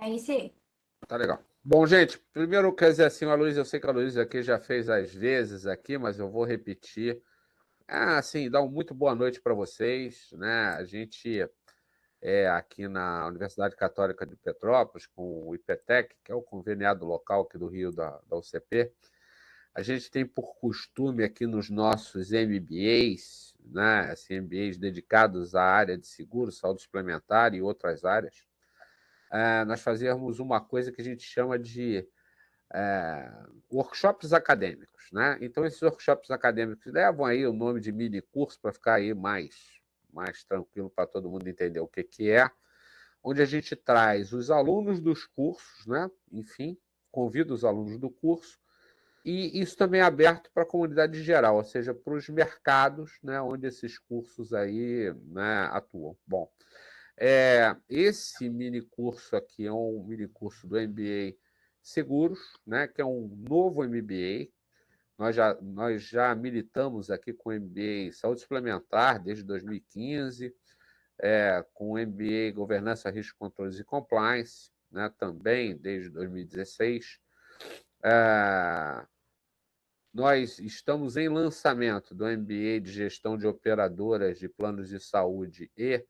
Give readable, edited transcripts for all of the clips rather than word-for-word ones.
Aí sim. Tá legal. Bom, gente, primeiro quer dizer assim, a Luísa, eu sei que a Luísa aqui já fez às vezes aqui, mas eu vou repetir. Assim, dá uma muito boa noite para vocês, né? A gente é aqui na Universidade Católica de Petrópolis, com o IPTEC, que é o conveniado local aqui do Rio da UCP. A gente tem por costume aqui nos nossos MBAs, né? Assim, MBAs dedicados à área de seguro, saúde suplementar e outras áreas, nós fazemos uma coisa que a gente chama de workshops acadêmicos, né? Então, esses workshops acadêmicos levam aí o nome de mini curso para ficar aí mais tranquilo para todo mundo entender o que é, onde a gente traz os alunos dos cursos, né? Enfim, convida os alunos do curso, e isso também é aberto para a comunidade geral, ou seja, para os mercados, né, onde esses cursos aí, né, atuam. Bom, esse mini curso aqui é um mini curso do MBA Seguros, né, que é um novo MBA. Nós já militamos aqui com o MBA Saúde Suplementar desde 2015, com o MBA Governança, Risco, Controles e Compliance, né, também desde 2016. É, Nós estamos em lançamento do MBA de Gestão de Operadoras de Planos de Saúde e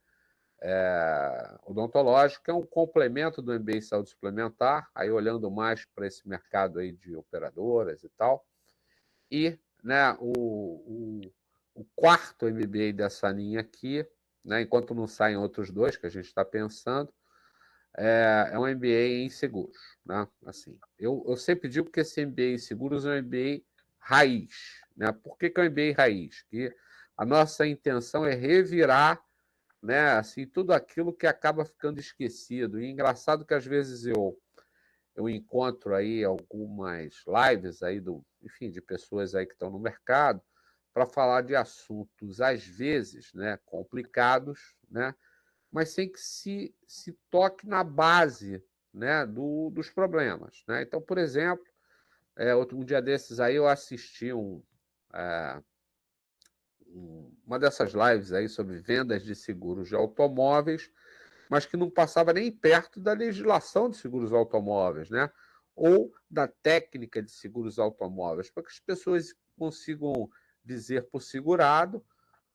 odontológico, que é um complemento do MBA em Saúde Suplementar, aí olhando mais para esse mercado aí de operadoras e tal. E, né, o quarto MBA dessa linha aqui, né, enquanto não saem outros dois que a gente está pensando, é um MBA em seguros. Né? Assim, eu sempre digo que esse MBA em seguros é um MBA raiz. Né? Por que é um MBA raiz? Que a nossa intenção é revirar, né, assim, tudo aquilo que acaba ficando esquecido. E engraçado que às vezes eu encontro aí algumas lives aí enfim, de pessoas aí que estão no mercado para falar de assuntos às vezes, né, complicados, né, mas sem que se toque na base, né, dos problemas, né? Então, por exemplo, um dia desses aí eu assisti é, uma dessas lives aí sobre vendas de seguros de automóveis, mas que não passava nem perto da legislação de seguros automóveis, né? Ou da técnica de seguros automóveis, para que as pessoas consigam dizer para o segurado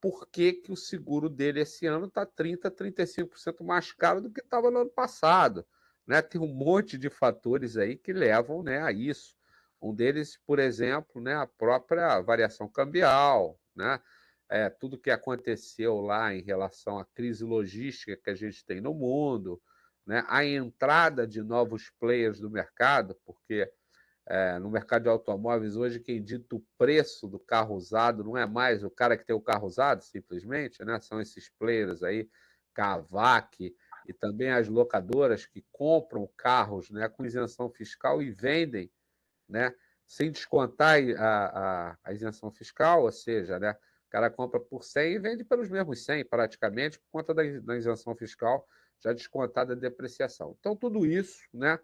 por que, que o seguro dele esse ano está 30%, 35% mais caro do que estava no ano passado. Né? Tem um monte de fatores aí que levam, né, a isso. Um deles, por exemplo, né, a própria variação cambial, né? Tudo que aconteceu lá em relação à crise logística que a gente tem no mundo, né? A entrada de novos players no mercado, porque no mercado de automóveis hoje quem dita o preço do carro usado não é mais o cara que tem o carro usado, simplesmente, né? São esses players aí, Cavac, e também as locadoras que compram carros, né, com isenção fiscal e vendem, né, sem descontar a isenção fiscal, ou seja, né, o cara compra por 100 e vende pelos mesmos 100, praticamente, por conta da isenção fiscal já descontada a depreciação. Então, tudo isso, né,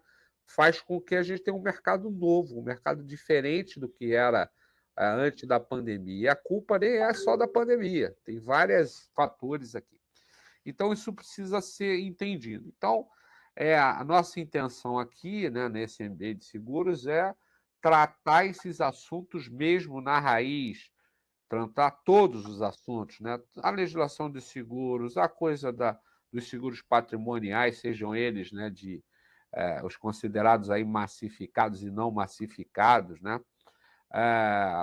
faz com que a gente tenha um mercado novo, um mercado diferente do que era antes da pandemia. E a culpa nem é só da pandemia, tem vários fatores aqui. Então, isso precisa ser entendido. Então, a nossa intenção aqui, né, nesse ambiente de seguros, é tratar esses assuntos mesmo na raiz, tratar todos os assuntos, né? A legislação de seguros, a coisa dos seguros patrimoniais, sejam eles, né, os considerados aí massificados e não massificados, né?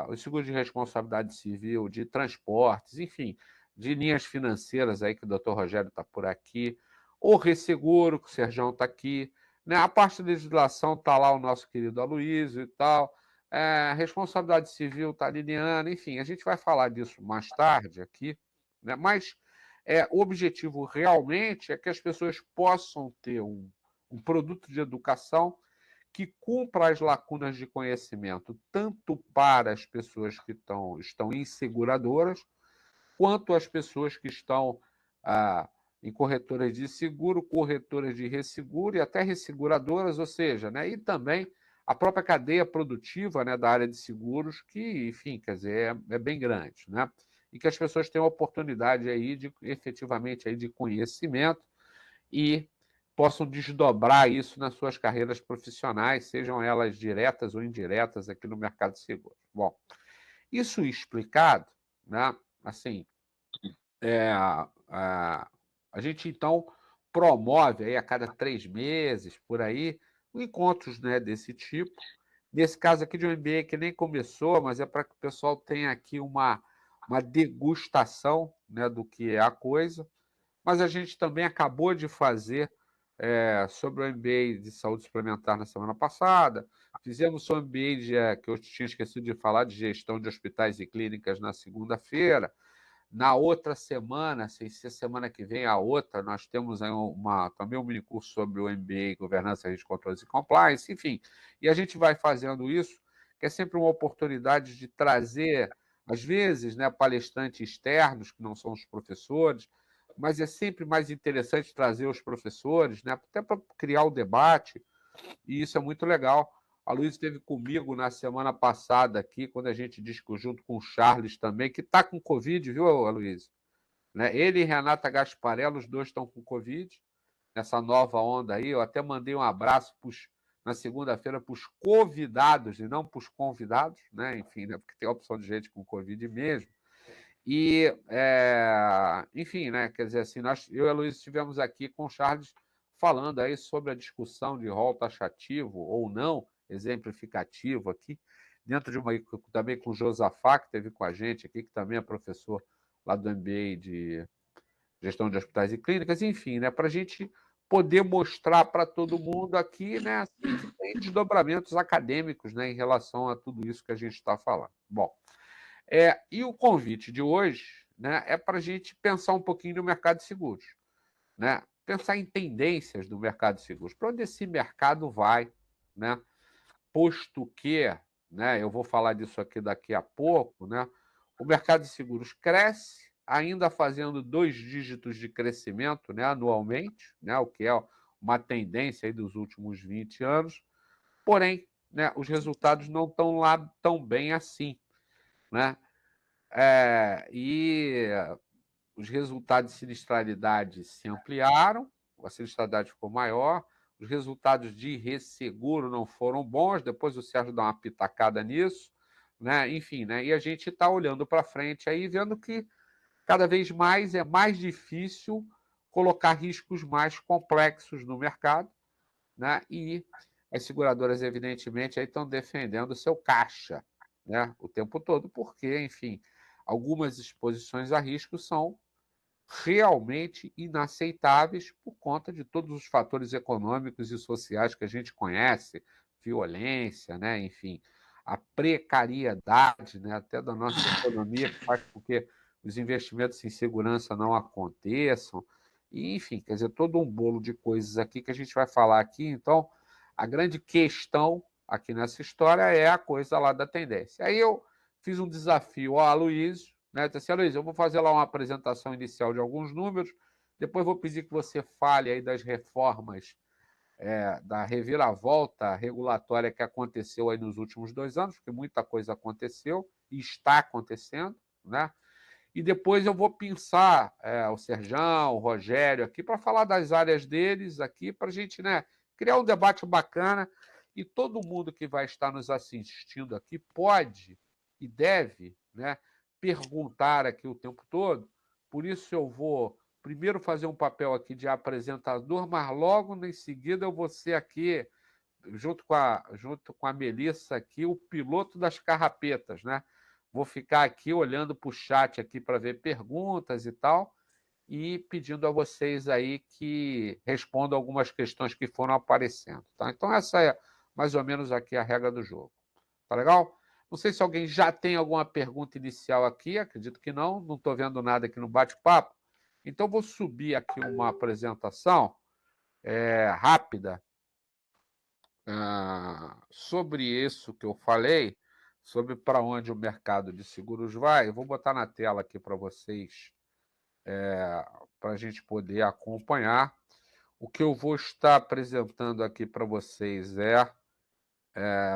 Os seguros de responsabilidade civil, de transportes, enfim, de linhas financeiras aí que o doutor Rogério está por aqui, o resseguro, que o Serjão está aqui, né? A parte da legislação está lá o nosso querido Aloysio e tal, responsabilidade civil está a Liliana, enfim, a gente vai falar disso mais tarde aqui, né? Mas o objetivo realmente é que as pessoas possam ter um produto de educação que cumpra as lacunas de conhecimento, tanto para as pessoas que estão em seguradoras, quanto as pessoas que estão em corretoras de seguro, corretoras de resseguro e até resseguradoras, ou seja, né, e também a própria cadeia produtiva, né, da área de seguros, que, enfim, quer dizer, é bem grande, né? E que as pessoas tenham a oportunidade aí de efetivamente aí de conhecimento e possam desdobrar isso nas suas carreiras profissionais, sejam elas diretas ou indiretas aqui no mercado de seguros. Bom, isso explicado, né, assim, a gente, então, promove aí a cada 3 meses, por aí, encontros, né, desse tipo. Nesse caso aqui de um MBA que nem começou, mas é para que o pessoal tenha aqui uma degustação, né, do que é a coisa. Mas a gente também acabou de fazer sobre o MBA de saúde suplementar na semana passada. Fizemos o MBA que eu tinha esquecido de falar, de gestão de hospitais e clínicas na segunda-feira. Na outra semana, sem ser semana que vem, a outra, nós temos aí também um minicurso sobre o MBA, Governança, Risco, Controles e Compliance, enfim. E a gente vai fazendo isso, que é sempre uma oportunidade de trazer, às vezes, né, palestrantes externos, que não são os professores, mas é sempre mais interessante trazer os professores, né, até para criar o debate, e isso é muito legal. A Luísa esteve comigo na semana passada aqui, quando a gente discutiu junto com o Charles também, que está com Covid, viu, Luísa? Né? Ele e Renata Gasparello, os dois estão com Covid, nessa nova onda aí. Eu até mandei um abraço na segunda-feira para os convidados e não para os convidados, né? Enfim, né? Porque tem a opção de gente com Covid mesmo. E, enfim, né? Quer dizer assim, eu e a Luísa estivemos aqui com o Charles falando aí sobre a discussão de rol taxativo ou não, exemplificativo aqui, dentro de uma. Também com o Josafá, que esteve com a gente aqui, que também é professor lá do MBA de Gestão de Hospitais e Clínicas, enfim, né? Para a gente poder mostrar para todo mundo aqui, né, assim, que tem desdobramentos acadêmicos, né, em relação a tudo isso que a gente está falando. Bom, e o convite de hoje, né, é para a gente pensar um pouquinho no mercado de seguros, né? Pensar em tendências do mercado de seguros, para onde esse mercado vai, né? Posto que, né, eu vou falar disso aqui daqui a pouco, né? O mercado de seguros cresce, ainda fazendo 2 dígitos de crescimento, né, anualmente, né, o que é uma tendência aí dos últimos 20 anos, porém, né, os resultados não estão lá tão bem assim, né? E os resultados de sinistralidade se ampliaram, a sinistralidade ficou maior, os resultados de resseguro não foram bons, depois o Sérgio dá uma pitacada nisso, né? Enfim, né? E a gente está olhando para frente aí, vendo que cada vez mais é mais difícil colocar riscos mais complexos no mercado, né? E as seguradoras, evidentemente, aí estão defendendo o seu caixa, né? O tempo todo, porque, enfim, algumas exposições a risco são realmente inaceitáveis por conta de todos os fatores econômicos e sociais que a gente conhece, violência, né? Enfim, a precariedade, né? Até da nossa economia, que faz com que os investimentos em segurança não aconteçam. E, enfim, quer dizer, todo um bolo de coisas aqui que a gente vai falar aqui. Então, a grande questão aqui nessa história é a coisa lá da tendência. Aí eu fiz um desafio ao Aloysio, né? Disse assim, Luiz, eu vou fazer lá uma apresentação inicial de alguns números, depois vou pedir que você fale aí das reformas, da reviravolta regulatória que aconteceu aí nos últimos 2 anos, porque muita coisa aconteceu e está acontecendo, né? E depois eu vou pensar o Serjão, o Rogério aqui, para falar das áreas deles aqui, para a gente, né, criar um debate bacana. E todo mundo que vai estar nos assistindo aqui pode e deve, né, perguntar aqui o tempo todo. Por isso eu vou primeiro fazer um papel aqui de apresentador, mas logo em seguida eu vou ser aqui, junto com a Melissa aqui, o piloto das carrapetas, né? Vou ficar aqui olhando para o chat aqui para ver perguntas e tal, e pedindo a vocês aí que respondam algumas questões que foram aparecendo. Tá? Então, essa é mais ou menos aqui a regra do jogo. Tá legal? Não sei se alguém já tem alguma pergunta inicial aqui, acredito que não estou vendo nada aqui no bate-papo. Então, vou subir aqui uma apresentação rápida sobre isso que eu falei, sobre para onde o mercado de seguros vai. Eu vou botar na tela aqui para vocês, para a gente poder acompanhar. O que eu vou estar apresentando aqui para vocês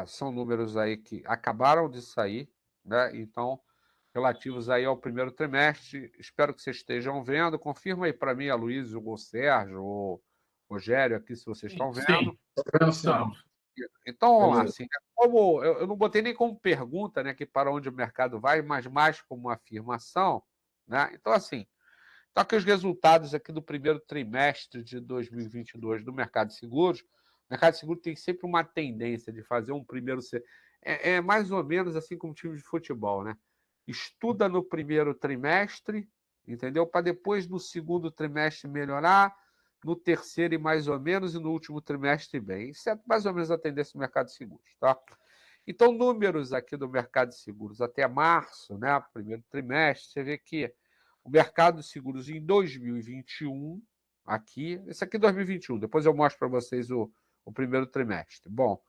são números aí que acabaram de sair, né? Então, relativos aí ao primeiro trimestre. Espero que vocês estejam vendo. Confirma aí para mim, a Luísa, o Sérgio, Rogério, aqui, se vocês estão vendo. Sim, estamos. Então, vamos lá. Assim, como, eu não botei nem como pergunta, né, que para onde o mercado vai, mas mais como uma afirmação. Né? Então, assim, então, aqui os resultados aqui do primeiro trimestre de 2022 do mercado de seguros. O mercado de seguros tem sempre uma tendência de fazer um primeiro... É mais ou menos assim como time de futebol, né? Estuda no primeiro trimestre, entendeu? Para depois, no segundo trimestre, melhorar, no terceiro e mais ou menos, e no último trimestre bem. Isso é mais ou menos a tendência do mercado de seguros, tá? Então, números aqui do mercado de seguros até março, né? Primeiro trimestre, você vê que o mercado de seguros em 2021, aqui, esse aqui é 2021, depois eu mostro para vocês o primeiro trimestre. Bom,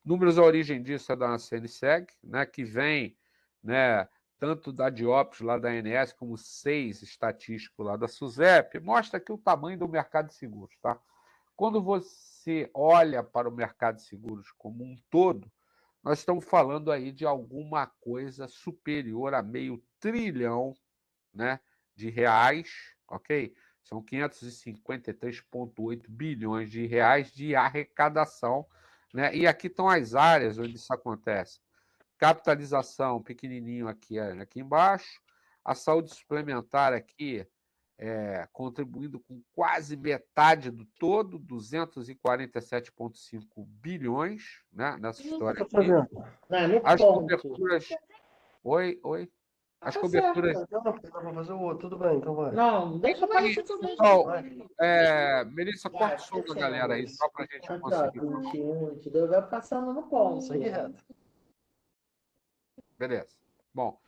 números, a origem disso é da CNSEG, né, que vem, né, tanto da Diopes, lá da ANS, como 6 estatísticos lá da SUSEP, mostra aqui o tamanho do mercado de seguros. Tá? Quando você olha para o mercado de seguros como um todo, nós estamos falando aí de alguma coisa superior a R$ 500 bilhão, né, de reais, ok? São 553,8 bilhões de reais de arrecadação, né? E aqui estão as áreas onde isso acontece. Capitalização, pequenininho aqui embaixo. A saúde suplementar aqui, contribuindo com quase metade do todo, 247,5 bilhões, né, nessa história aqui. As coberturas... Oi. As coberturas... Certo, dá pra fazer o outro, tudo bem, então vai. Não, deixa pra isso tudo. Pessoal, Melissa, corta o som da galera aí, só para a gente Aqui, ó, conseguir. 21, 22, vai passando no ponto. Isso aí é reto. Beleza. Bom,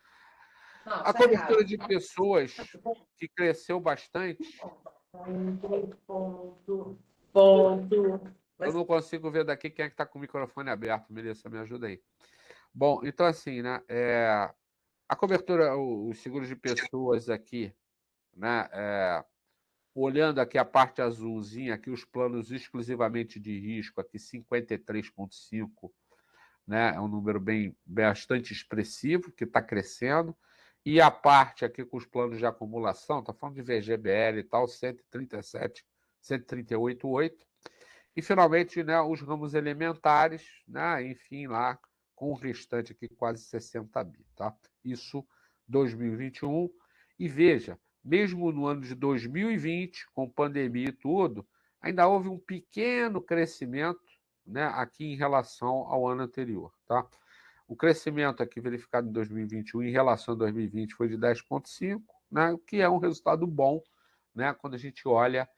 Não, a cobertura de pessoas que cresceu bastante. Ponto. Eu não consigo ver daqui quem é que está com o microfone aberto. Melissa, me ajuda aí. Bom, então assim, né? A cobertura, os seguros de pessoas aqui, né? Olhando aqui a parte azulzinha, aqui os planos exclusivamente de risco, aqui 53,5, né? É um número bastante expressivo, que está crescendo. E a parte aqui com os planos de acumulação, está falando de VGBL e tal, 137, 138,8. E, finalmente, né, os ramos elementares, né, enfim, lá com o restante aqui quase 60 bi. Tá? Isso 2021. E veja, mesmo no ano de 2020, com pandemia e tudo, ainda houve um pequeno crescimento, né, aqui em relação ao ano anterior. Tá? O crescimento aqui verificado em 2021 em relação a 2020 foi de 10,5%, né, o que é um resultado bom, né, quando a gente olha,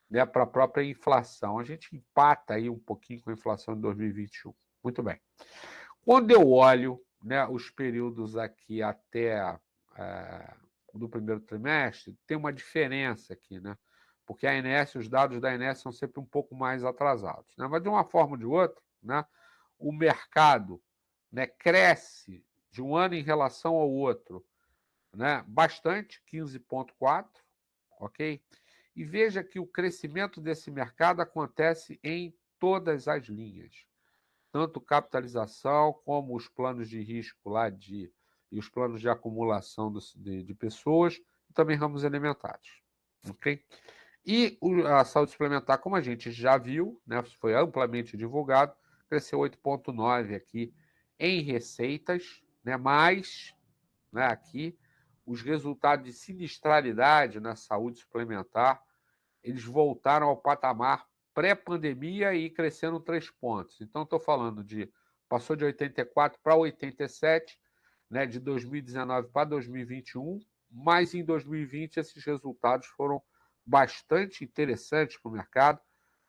né, para a própria inflação. A gente empata aí um pouquinho com a inflação de 2021. Muito bem. Quando eu olho, né, os períodos aqui até do primeiro trimestre, tem uma diferença aqui, né? Porque a ANS, os dados da ANS são sempre um pouco mais atrasados. Né? Mas, de uma forma ou de outra, né, o mercado, né, cresce de um ano em relação ao outro, né, bastante, 15,4%, ok? E veja que o crescimento desse mercado acontece em todas as linhas, tanto capitalização como os planos de risco lá e os planos de acumulação de pessoas, e também ramos elementares, ok? E a saúde suplementar, como a gente já viu, né, foi amplamente divulgado, cresceu 8,9% aqui em receitas, né, mas, né, aqui os resultados de sinistralidade na saúde suplementar, eles voltaram ao patamar pré-pandemia e cresceram 3 pontos. Então, estou falando passou de 84 para 87, né, de 2019 para 2021, mas em 2020 esses resultados foram bastante interessantes para o mercado,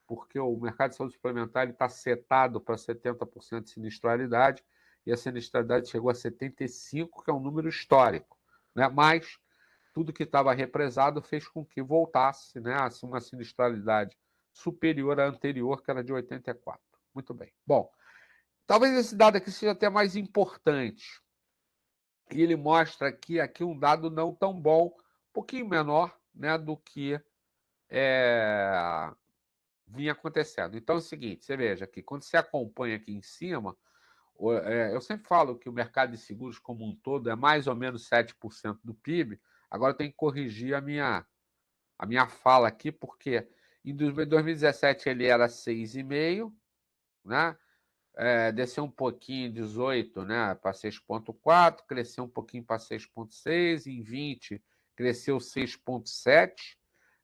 porque o mercado de saúde suplementar está setado para 70% de sinistralidade, e a sinistralidade chegou a 75%, que é um número histórico. Né? Mas tudo que estava represado fez com que voltasse, né, a uma sinistralidade superior à anterior, que era de 84%. Muito bem. Bom, talvez esse dado aqui seja até mais importante. E ele mostra aqui um dado não tão bom, um pouquinho menor, né, do que vinha acontecendo. Então é o seguinte, você veja aqui, quando você acompanha aqui em cima, eu sempre falo que o mercado de seguros como um todo é mais ou menos 7% do PIB. Agora eu tenho que corrigir a minha fala aqui, porque Em 2017 ele era 6,5, né? Desceu um pouquinho em 18, né, para 6,4, cresceu um pouquinho para 6,6, em 20 cresceu 6,7,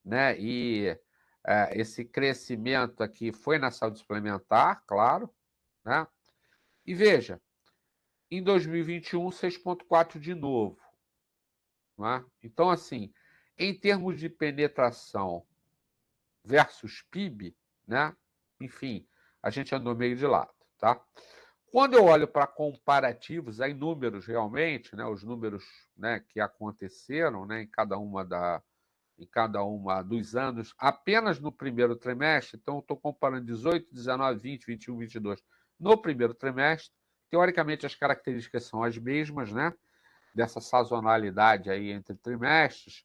né? E esse crescimento aqui foi na saúde suplementar, claro, né? E veja, em 2021, 6,4 de novo. Né? Então, assim, em termos de penetração versus PIB, né? Enfim, a gente andou meio de lado, tá? Quando eu olho para comparativos, aí números realmente, né, os números, né, que aconteceram, né, em cada uma dos anos, apenas no primeiro trimestre, então eu estou comparando 18, 19, 20, 21, 22, no primeiro trimestre, teoricamente as características são as mesmas, né, dessa sazonalidade aí entre trimestres.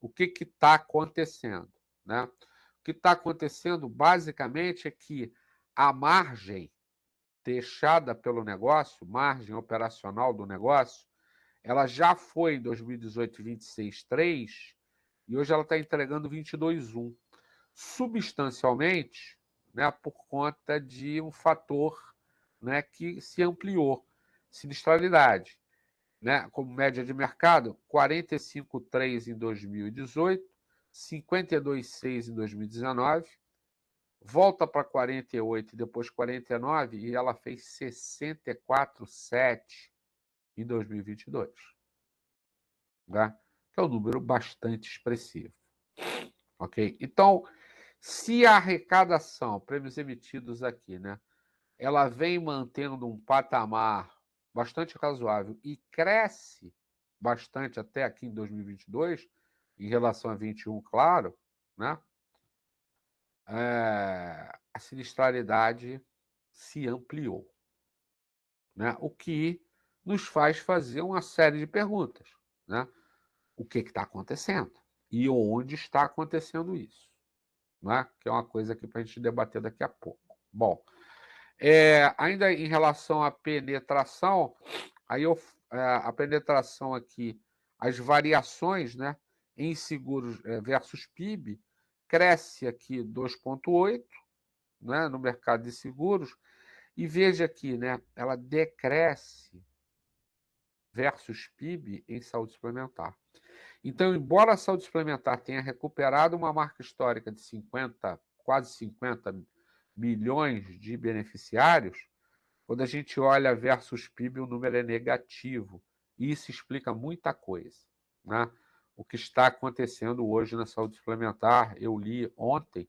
O que está acontecendo, né? O que está acontecendo basicamente é que a margem deixada pelo negócio, margem operacional do negócio, ela já foi em 2018 26,3 e hoje ela está entregando 22,1. Substancialmente, né, por conta de um fator, né, que se ampliou, sinistralidade. Né, como média de mercado, 45,3 em 2018, 52,6 em 2019, volta para 48 e depois 49 e ela fez 64,7 em 2022. Tá? Que é um número bastante expressivo. Ok? Então, se a arrecadação, prêmios emitidos aqui, né, ela vem mantendo um patamar bastante razoável e cresce bastante até aqui em 2022, em relação a 21, claro, né? A sinistralidade se ampliou, né? O que nos faz fazer uma série de perguntas, né? O que está acontecendo e onde está acontecendo isso, né? Que é uma coisa aqui para a gente debater daqui a pouco. Bom, ainda em relação à penetração, aí a penetração aqui, as variações, né, em seguros versus PIB, cresce aqui 2,8, né, no mercado de seguros, e veja aqui, né, ela decresce versus PIB em saúde suplementar. Então, embora a saúde suplementar tenha recuperado uma marca histórica de 50, quase 50 milhões de beneficiários, quando a gente olha versus PIB, o número é negativo. E isso explica muita coisa. Né? O que está acontecendo hoje na saúde suplementar, eu li ontem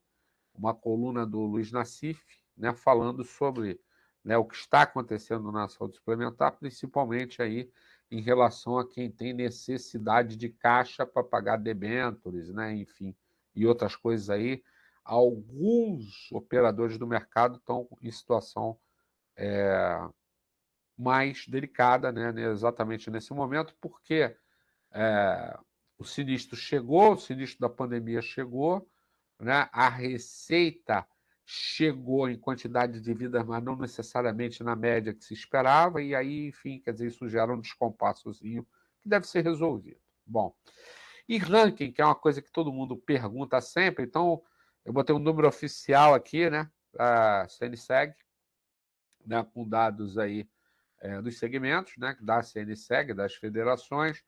uma coluna do Luiz Nassif, né, falando sobre, né, o que está acontecendo na saúde suplementar, principalmente aí em relação a quem tem necessidade de caixa para pagar debêntures, né, enfim, e outras coisas aí. Alguns operadores do mercado estão em situação mais delicada, né, exatamente nesse momento, porque o sinistro da pandemia chegou, né, a receita chegou em quantidade de vidas, mas não necessariamente na média que se esperava, e aí, enfim, quer dizer, isso gera um descompassozinho que deve ser resolvido. Bom, e ranking, que é uma coisa que todo mundo pergunta sempre, então eu botei um número oficial aqui, né, a CNSEG, né, com dados aí dos segmentos, né, da CNSEG, das federações.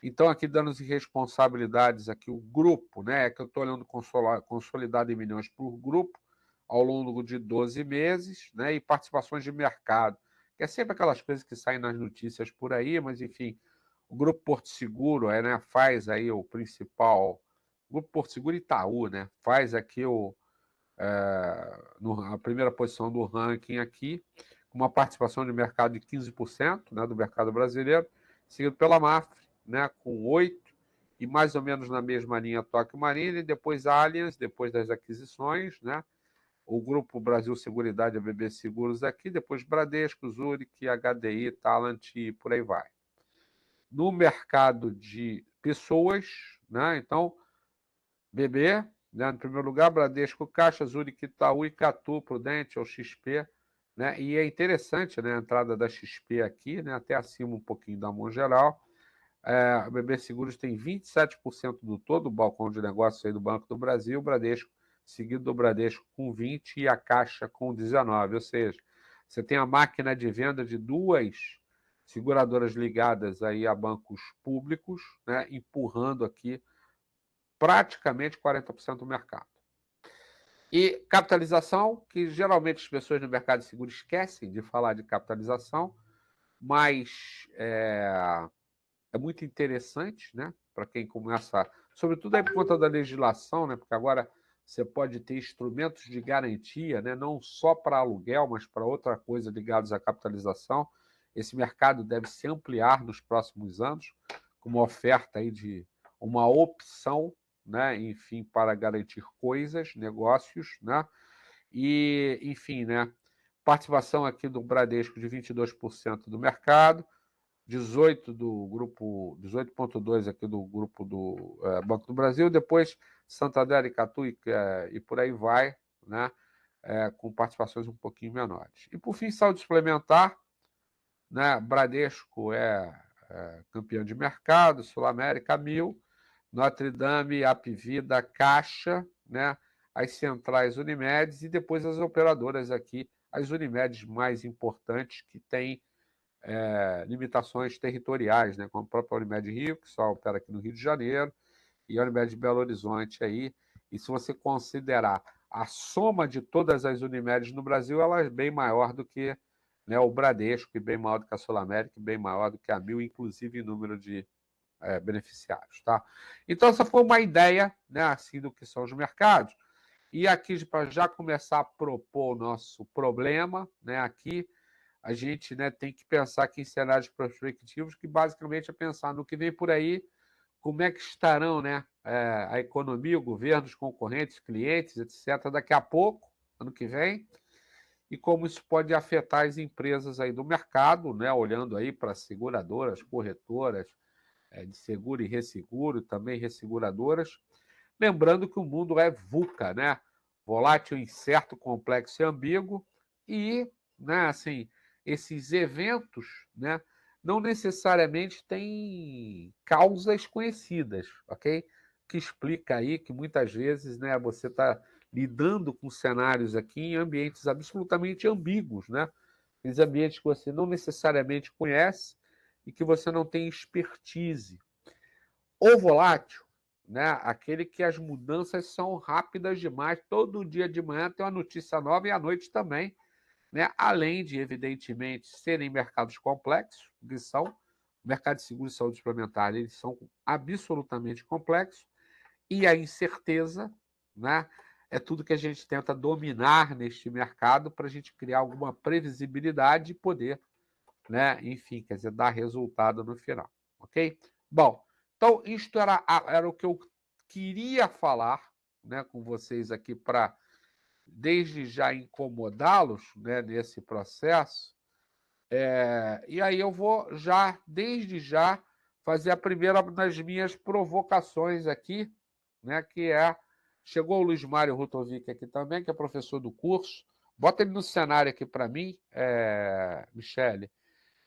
Então, aqui dando responsabilidades, aqui o grupo, né, que eu estou olhando consolidado em milhões por grupo, ao longo de 12 meses, né, e participações de mercado, que é sempre aquelas coisas que saem nas notícias por aí, mas, enfim, o Grupo Porto Seguro né, faz aí o principal, o Grupo Porto Seguro Itaú, né, faz aqui a primeira posição do ranking aqui, com uma participação de mercado de 15%, né, do mercado brasileiro, seguido pela Mafre, né, com 8%, e mais ou menos na mesma linha Tóquio Marine, depois Allianz, depois das aquisições, né, o Grupo Brasil Seguridade, a BB Seguros aqui, depois Bradesco, Zurich, HDI, Talant e por aí vai. No mercado de pessoas, né, então, BB, né, no primeiro lugar, Bradesco, Caixa, Zurich, Itaú, Icatu, Prudente, ou XP, né? E é interessante, né, a entrada da XP aqui, né, até acima um pouquinho da Mongeral. A BB Seguros tem 27% do todo o balcão de negócios aí do Banco do Brasil, o Bradesco seguido do Bradesco com 20 e a Caixa com 19. Ou seja, você tem a máquina de venda de duas seguradoras ligadas aí a bancos públicos, né, empurrando aqui praticamente 40% do mercado. E capitalização, que geralmente as pessoas no mercado de seguro esquecem de falar de capitalização, mas é muito interessante, né, para quem começa, sobretudo aí por conta da legislação, né, porque agora você pode ter instrumentos de garantia, né, não só para aluguel, mas para outra coisa ligados à capitalização. Esse mercado deve se ampliar nos próximos anos, com uma oferta aí de uma opção, né, enfim, para garantir coisas, negócios, né, e, enfim, né, participação aqui do Bradesco de 22% do mercado, 18 do grupo, 18,2 aqui do grupo do Banco do Brasil, depois Santander, Icatu e por aí vai, né, com participações um pouquinho menores. E por fim, saúde suplementar, né, Bradesco campeão de mercado, Sul América 1000, Notre Dame, Apvida, Caixa, né, as centrais Unimedes e depois as operadoras aqui, as Unimedes mais importantes que têm limitações territoriais, né, como a própria Unimed Rio, que só opera aqui no Rio de Janeiro, e a Unimed de Belo Horizonte aí. E se você considerar a soma de todas as Unimedes no Brasil, ela é bem maior do que, né, o Bradesco, e bem maior do que a Sul América, e bem maior do que a 1000, inclusive em número de beneficiários. Tá? Então, essa foi uma ideia, né, assim, do que são os mercados. E aqui, para já começar a propor o nosso problema, né, aqui, a gente, né, tem que pensar aqui em cenários prospectivos, que basicamente é pensar no que vem por aí, como é que estarão, né, a economia, o governo, os concorrentes, clientes, etc., daqui a pouco, ano que vem, e como isso pode afetar as empresas aí do mercado, né, olhando aí para seguradoras, corretoras de seguro e resseguro, também resseguradoras. Lembrando que o mundo é VUCA, né? Volátil, incerto, complexo e ambíguo, e, né, assim, esses eventos, né, não necessariamente têm causas conhecidas, ok? Que explica aí que muitas vezes, né, você está lidando com cenários aqui em ambientes absolutamente ambíguos, né? Aqueles ambientes que você não necessariamente conhece e que você não tem expertise. O volátil, né, aquele que as mudanças são rápidas demais, todo dia de manhã tem uma notícia nova e à noite também, né? Além de, evidentemente, serem mercados complexos, que são, o mercado de seguro e saúde suplementar, eles são absolutamente complexos, e a incerteza, né, é tudo que a gente tenta dominar neste mercado para a gente criar alguma previsibilidade e poder, né, enfim, quer dizer, dar resultado no final, ok? Bom, então isto era o que eu queria falar, né, com vocês aqui para desde já incomodá-los, né, nesse processo. E aí eu vou já, desde já, fazer a primeira das minhas provocações aqui, né, que é... Chegou o Luiz Mário Rutovic aqui também, que é professor do curso. Bota ele no cenário aqui para mim, Michele.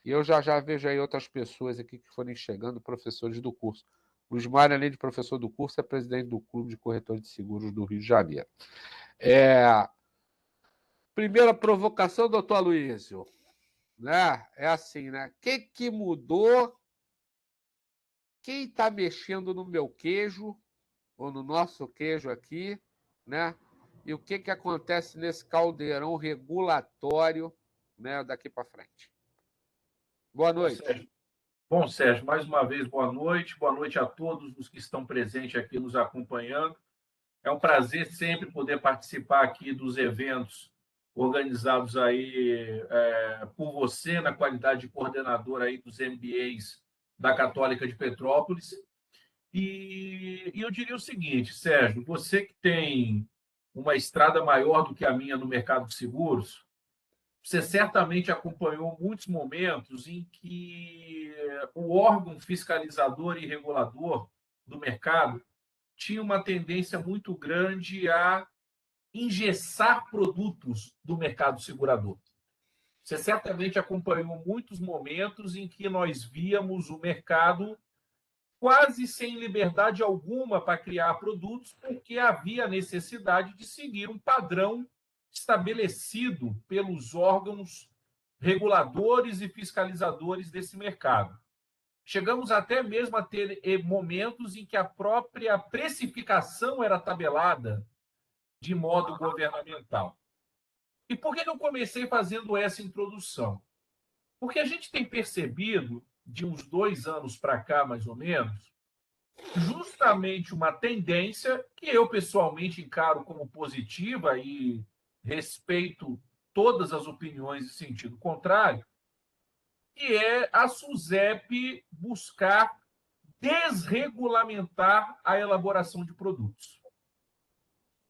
E eu já vejo aí outras pessoas aqui que forem chegando, professores do curso. Luiz Mário, além de professor do curso, é presidente do Clube de Corretores de Seguros do Rio de Janeiro. Primeira provocação, doutor Aloysio, né? É assim, né? O que mudou? Quem está mexendo no meu queijo, ou no nosso queijo aqui, né? E o que acontece nesse caldeirão regulatório, né, daqui para frente? Boa noite. Bom, Sérgio, mais uma vez, boa noite a todos os que estão presentes aqui nos acompanhando. É um prazer sempre poder participar aqui dos eventos organizados aí por você, na qualidade de coordenador aí dos MBAs da Católica de Petrópolis. E eu diria o seguinte, Sérgio, você que tem uma estrada maior do que a minha no mercado de seguros, você certamente acompanhou muitos momentos em que o órgão fiscalizador e regulador do mercado tinha uma tendência muito grande a engessar produtos do mercado segurador. Você certamente acompanhou muitos momentos em que nós víamos o mercado quase sem liberdade alguma para criar produtos, porque havia necessidade de seguir um padrão estabelecido pelos órgãos reguladores e fiscalizadores desse mercado. Chegamos até mesmo a ter momentos em que a própria precificação era tabelada de modo governamental. E por que eu comecei fazendo essa introdução? Porque a gente tem percebido, de uns 2 anos para cá, mais ou menos, justamente uma tendência que eu pessoalmente encaro como positiva e respeito todas as opiniões em sentido contrário, que é a SUSEP buscar desregulamentar a elaboração de produtos.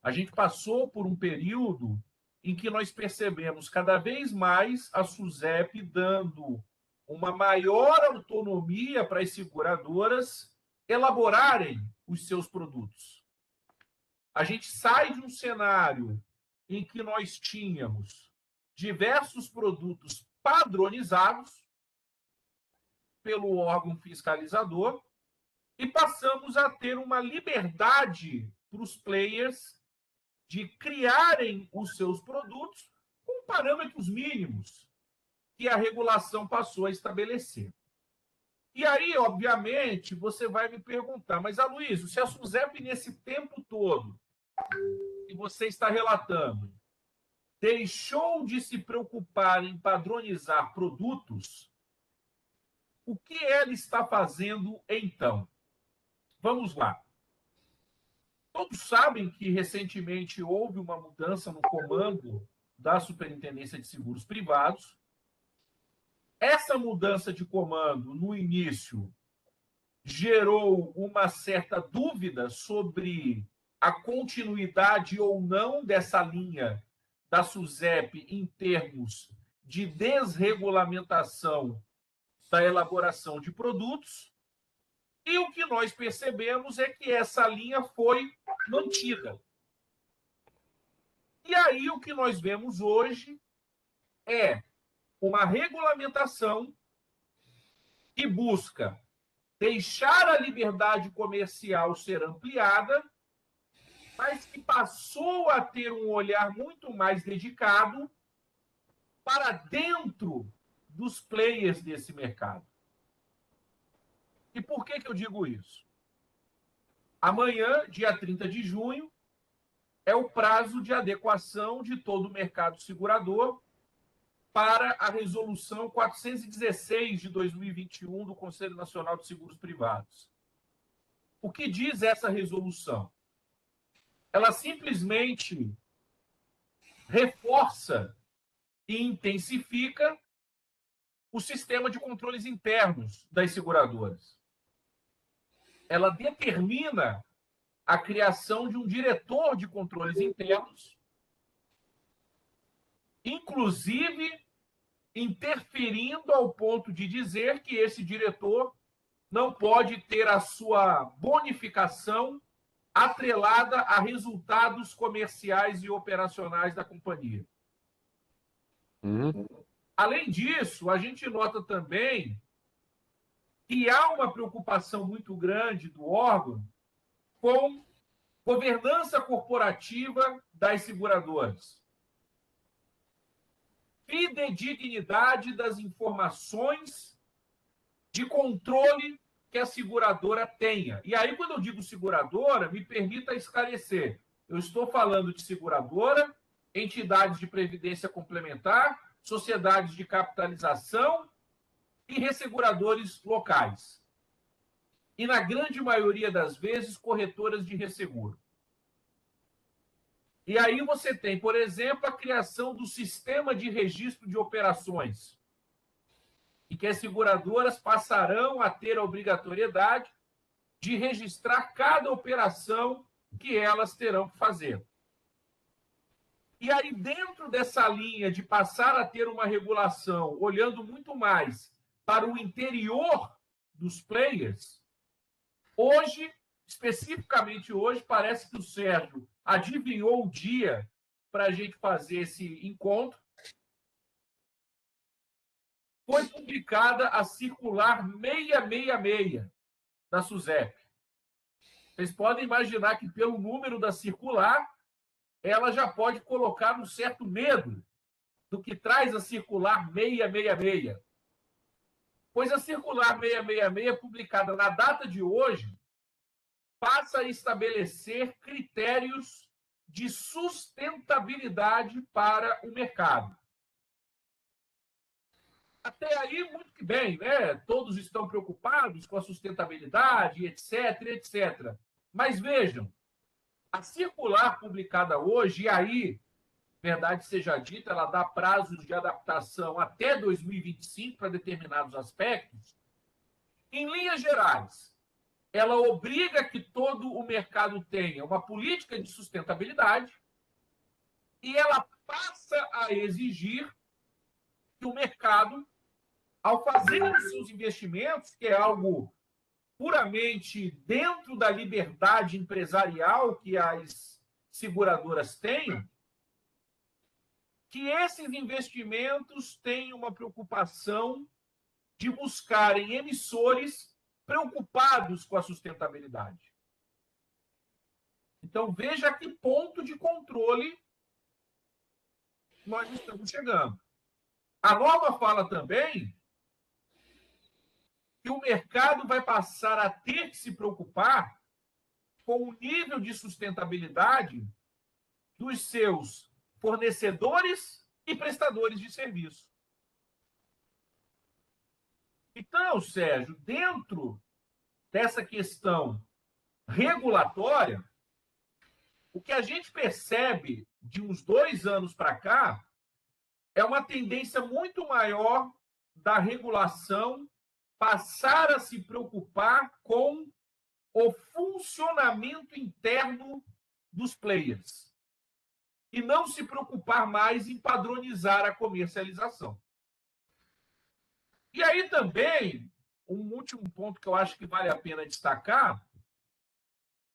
A gente passou por um período em que nós percebemos cada vez mais a SUSEP dando uma maior autonomia para as seguradoras elaborarem os seus produtos. A gente sai de um cenário em que nós tínhamos diversos produtos padronizados pelo órgão fiscalizador e passamos a ter uma liberdade para os players de criarem os seus produtos com parâmetros mínimos que a regulação passou a estabelecer. E aí, obviamente, você vai me perguntar, mas, Aloysio, se a SUSEP, nesse tempo todo que você está relatando, deixou de se preocupar em padronizar produtos, o que ela está fazendo então? Vamos lá. Todos sabem que recentemente houve uma mudança no comando da Superintendência de Seguros Privados. Essa mudança de comando, no início, gerou uma certa dúvida sobre a continuidade ou não dessa linha da SUSEP em termos de desregulamentação da elaboração de produtos. E o que nós percebemos é que essa linha foi mantida. E aí o que nós vemos hoje é uma regulamentação que busca deixar a liberdade comercial ser ampliada, mas que passou a ter um olhar muito mais dedicado para dentro dos players desse mercado. E por que eu digo isso? Amanhã, dia 30 de junho, é o prazo de adequação de todo o mercado segurador para a Resolução 416 de 2021 do Conselho Nacional de Seguros Privados. O que diz essa resolução? Ela simplesmente reforça e intensifica o sistema de controles internos das seguradoras. Ela determina a criação de um diretor de controles internos, inclusive interferindo ao ponto de dizer que esse diretor não pode ter a sua bonificação atrelada a resultados comerciais e operacionais da companhia. Além disso, a gente nota também que há uma preocupação muito grande do órgão com governança corporativa das seguradoras, fidedignidade das informações de controle que a seguradora tenha. E aí, quando eu digo seguradora, me permita esclarecer. Eu estou falando de seguradora, entidades de previdência complementar, sociedades de capitalização e resseguradores locais. E, na grande maioria das vezes, corretoras de resseguro. E aí você tem, por exemplo, a criação do sistema de registro de operações, e que as seguradoras passarão a ter a obrigatoriedade de registrar cada operação que elas terão que fazer. E aí, dentro dessa linha de passar a ter uma regulação, olhando muito mais para o interior dos players, hoje, especificamente hoje, parece que o Sérgio adivinhou o dia para a gente fazer esse encontro. Foi publicada a circular 666, da SUSEP. Vocês podem imaginar que, pelo número da circular, ela já pode colocar um certo medo do que traz a circular 666. Pois a circular 666, publicada na data de hoje, passa a estabelecer critérios de sustentabilidade para o mercado. Até aí, muito que bem, né? Todos estão preocupados com a sustentabilidade, etc, etc. Mas vejam, a circular publicada hoje, e aí, verdade seja dita, ela dá prazos de adaptação até 2025 para determinados aspectos. Em linhas gerais, ela obriga que todo o mercado tenha uma política de sustentabilidade e ela passa a exigir que o mercado, ao fazer os seus investimentos, que é algo puramente dentro da liberdade empresarial que as seguradoras têm, que esses investimentos tenham uma preocupação de buscarem emissores preocupados com a sustentabilidade. Então, veja a que ponto de controle nós estamos chegando. A norma fala também que o mercado vai passar a ter que se preocupar com o nível de sustentabilidade dos seus fornecedores e prestadores de serviço. Então, Sérgio, dentro dessa questão regulatória, o que a gente percebe de uns 2 anos para cá é uma tendência muito maior da regulação passar a se preocupar com o funcionamento interno dos players e não se preocupar mais em padronizar a comercialização. E aí também, um último ponto que eu acho que vale a pena destacar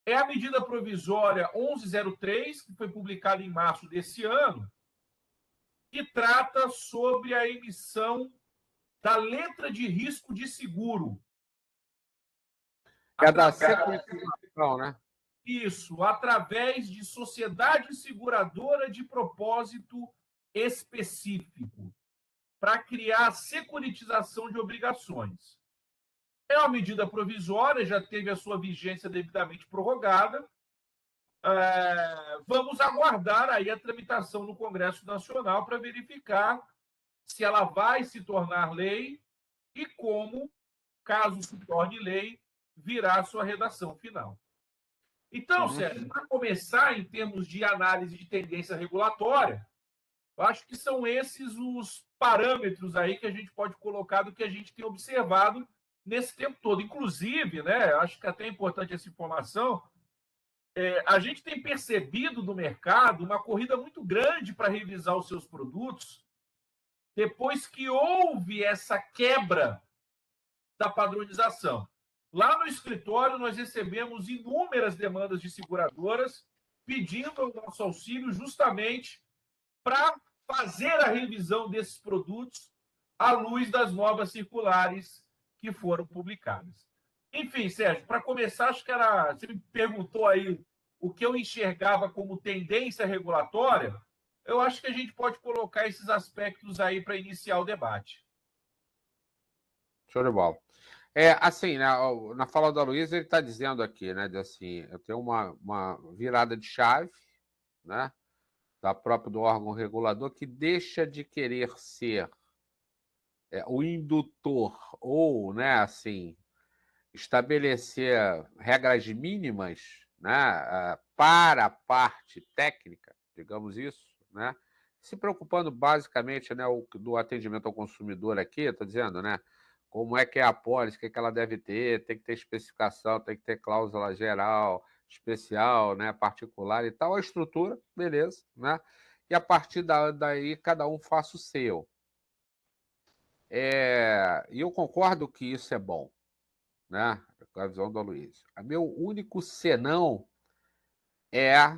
é a medida provisória 1103, que foi publicada em março desse ano, que trata sobre a emissão da letra de risco de seguro. É da securitização, né? Isso, através de sociedade seguradora de propósito específico, para criar a securitização de obrigações. É uma medida provisória, já teve a sua vigência devidamente prorrogada. Vamos aguardar aí a tramitação no Congresso Nacional para verificar se ela vai se tornar lei e como, caso se torne lei, virá a sua redação final. Então, Sérgio, para começar, em termos de análise de tendência regulatória, eu acho que são esses os parâmetros aí que a gente pode colocar do que a gente tem observado nesse tempo todo. Inclusive, né, acho que até é importante essa informação, a gente tem percebido no mercado uma corrida muito grande para revisar os seus produtos depois que houve essa quebra da padronização. Lá no escritório, nós recebemos inúmeras demandas de seguradoras pedindo o nosso auxílio justamente para fazer a revisão desses produtos à luz das novas circulares que foram publicadas. Enfim, Sérgio, para começar, acho que você me perguntou aí o que eu enxergava como tendência regulatória, eu acho que a gente pode colocar esses aspectos aí para iniciar o debate. Show de bola. Assim, né, na fala da Luísa, ele está dizendo aqui, né, de assim, eu tenho uma virada de chave, né, da própria do órgão regulador, que deixa de querer ser o indutor ou, né, assim, estabelecer regras mínimas, né, para a parte técnica, digamos isso, né, se preocupando basicamente, né, do atendimento ao consumidor aqui, estou dizendo, né, como é que é a pólice, o que ela deve ter, tem que ter especificação, tem que ter cláusula geral, especial, né, particular e tal, a estrutura, beleza, né? E a partir daí cada um faça o seu. E eu concordo que isso é bom, né? Com a visão do Luiz. O meu único senão é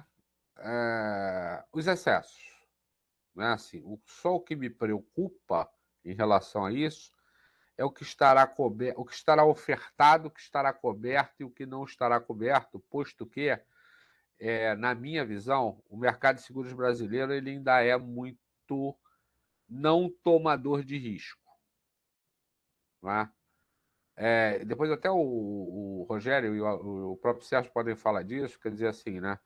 os excessos, né? Assim, só o que me preocupa em relação a isso é o que estará coberto, o que estará ofertado, o que estará coberto e o que não estará coberto, posto que, na minha visão, o mercado de seguros brasileiro ele ainda é muito não tomador de risco. Né? Depois até o Rogério e o próprio Sérgio podem falar disso, quer dizer assim, né?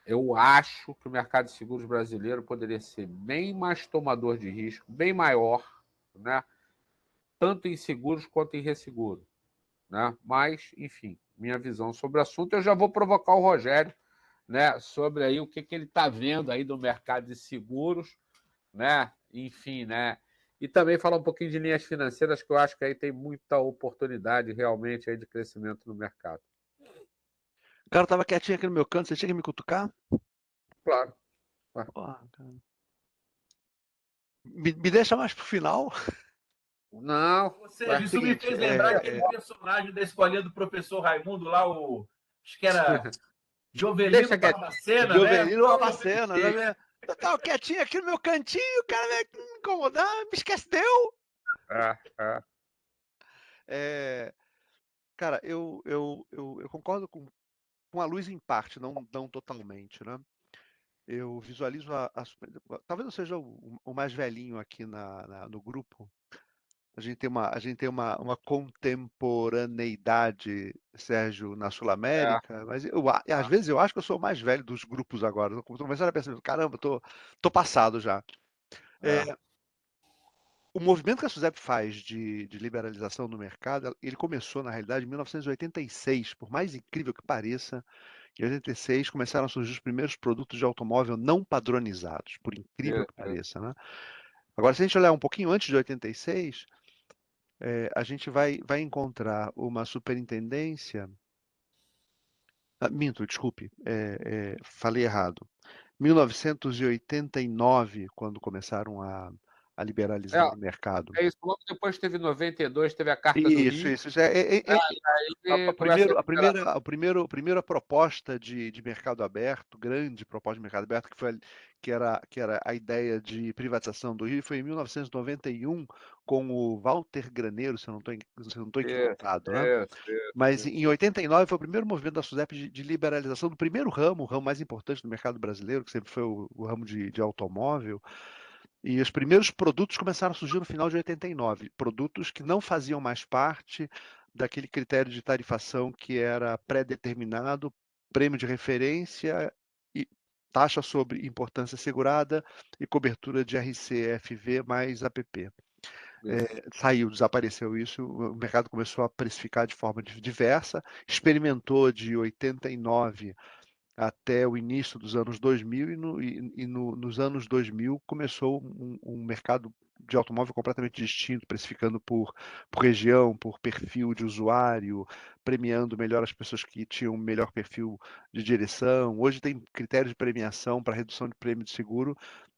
Eu acho que o mercado de seguros brasileiro poderia ser bem mais tomador de risco, bem maior, né? Tanto em seguros quanto em resseguro. Né? Mas, enfim, minha visão sobre o assunto, eu já vou provocar o Rogério, né? Sobre aí o que ele está vendo aí do mercado de seguros, né? Enfim, né? E também falar um pouquinho de linhas financeiras, que eu acho que aí tem muita oportunidade realmente aí de crescimento no mercado. Cara, eu tava quietinho aqui no meu canto, você tinha que me cutucar? Claro. Porra, cara. Me deixa mais pro final. Não. Você, isso me fez lembrar aquele personagem da escolinha do professor Raimundo lá, acho que era Jovelino Barbacena, né? Jovelino Barbacena, né? Eu tava quietinho aqui no meu cantinho, o cara veio me incomodar, me esqueceu. Cara, eu concordo com a Luz em parte, não totalmente, né? Eu visualizo talvez eu seja o mais velhinho aqui no grupo. A gente tem uma contemporaneidade, Sérgio, na Sul-América, mas às vezes eu acho que eu sou o mais velho dos grupos agora. Eu tô começando a pensar, caramba, tô passado já. O movimento que a SUSEP faz de liberalização no mercado, ele começou, na realidade, em 1986, por mais incrível que pareça. Em 86 começaram a surgir os primeiros produtos de automóvel não padronizados, por incrível que pareça, né? Agora, se a gente olhar um pouquinho antes de 86, a gente vai encontrar uma superintendência. Minto, desculpe, falei errado. 1989, quando começaram a liberalizar o mercado. É isso. Logo depois teve 92, teve a Carta do Isso, Rio. isso. A primeira proposta de mercado aberto, grande proposta de mercado aberto, que era a ideia de privatização do Rio, foi em 1991, com o Walter Graneiro, se eu não estou equivocado, né? Mas em 89 foi o primeiro movimento da SUSEP de liberalização do primeiro ramo, o ramo mais importante do mercado brasileiro, que sempre foi o ramo de automóvel. E os primeiros produtos começaram a surgir no final de 89, produtos que não faziam mais parte daquele critério de tarifação que era pré-determinado, prêmio de referência e taxa sobre importância segurada e cobertura de RCFV mais APP. Desapareceu isso, o mercado começou a precificar de forma diversa, experimentou de 89 até o início dos anos 2000 nos anos 2000 começou um mercado de automóvel completamente distinto, precificando por região, por perfil de usuário, premiando melhor as pessoas que tinham um melhor perfil de direção. Hoje tem critérios de premiação para redução de prêmio de seguro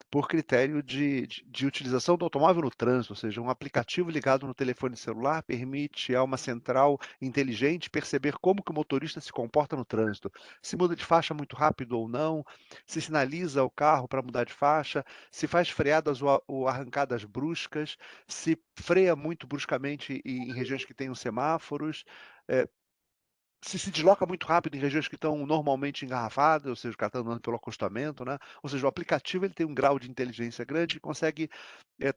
por critério de utilização do automóvel no trânsito, ou seja, um aplicativo ligado no telefone celular permite a uma central inteligente perceber como que o motorista se comporta no trânsito, se muda de faixa muito rápido ou não, se sinaliza o carro para mudar de faixa, se faz freadas ou arrancadas bruscas, se freia muito bruscamente em regiões que tenham semáforos, se desloca muito rápido em regiões que estão normalmente engarrafadas, ou seja, o cara está andando pelo acostamento, né? Ou seja, o aplicativo ele tem um grau de inteligência grande e consegue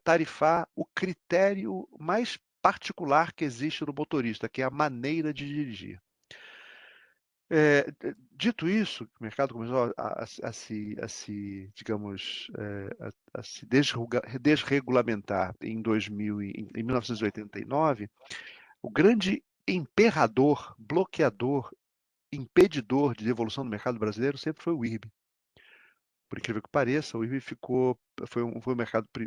tarifar o critério mais particular que existe no motorista, que é a maneira de dirigir. Dito isso, o mercado começou a se desregulamentar em 1989. O grande emperrador, bloqueador, impedidor de evolução do mercado brasileiro sempre foi o IRB. Por incrível que pareça, o IRB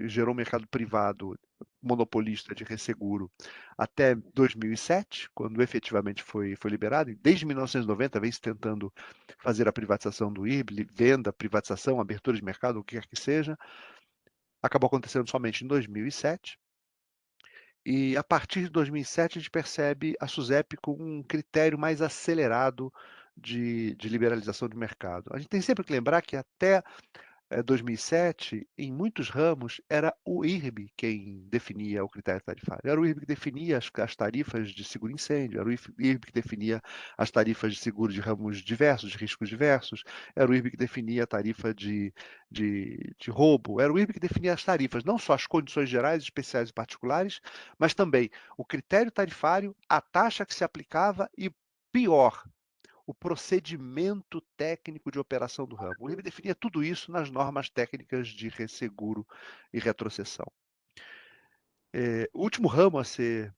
gerou um mercado privado monopolista de resseguro até 2007, quando efetivamente foi liberado. E desde 1990 vem se tentando fazer a privatização do IRB, venda, privatização, abertura de mercado, o que quer que seja. Acabou acontecendo somente em 2007. E a partir de 2007 a gente percebe a SUSEP com um critério mais acelerado de liberalização de mercado. A gente tem sempre que lembrar que até 2007, em muitos ramos, era o IRB quem definia o critério tarifário. Era o IRB que definia as tarifas de seguro-incêndio, era o IRB que definia as tarifas de seguro de ramos diversos, de riscos diversos, era o IRB que definia a tarifa de roubo, era o IRB que definia as tarifas, não só as condições gerais, especiais e particulares, mas também o critério tarifário, a taxa que se aplicava e, pior, o procedimento técnico de operação do ramo. O IRB definia tudo isso nas normas técnicas de resseguro e retrocessão. O último ramo a ser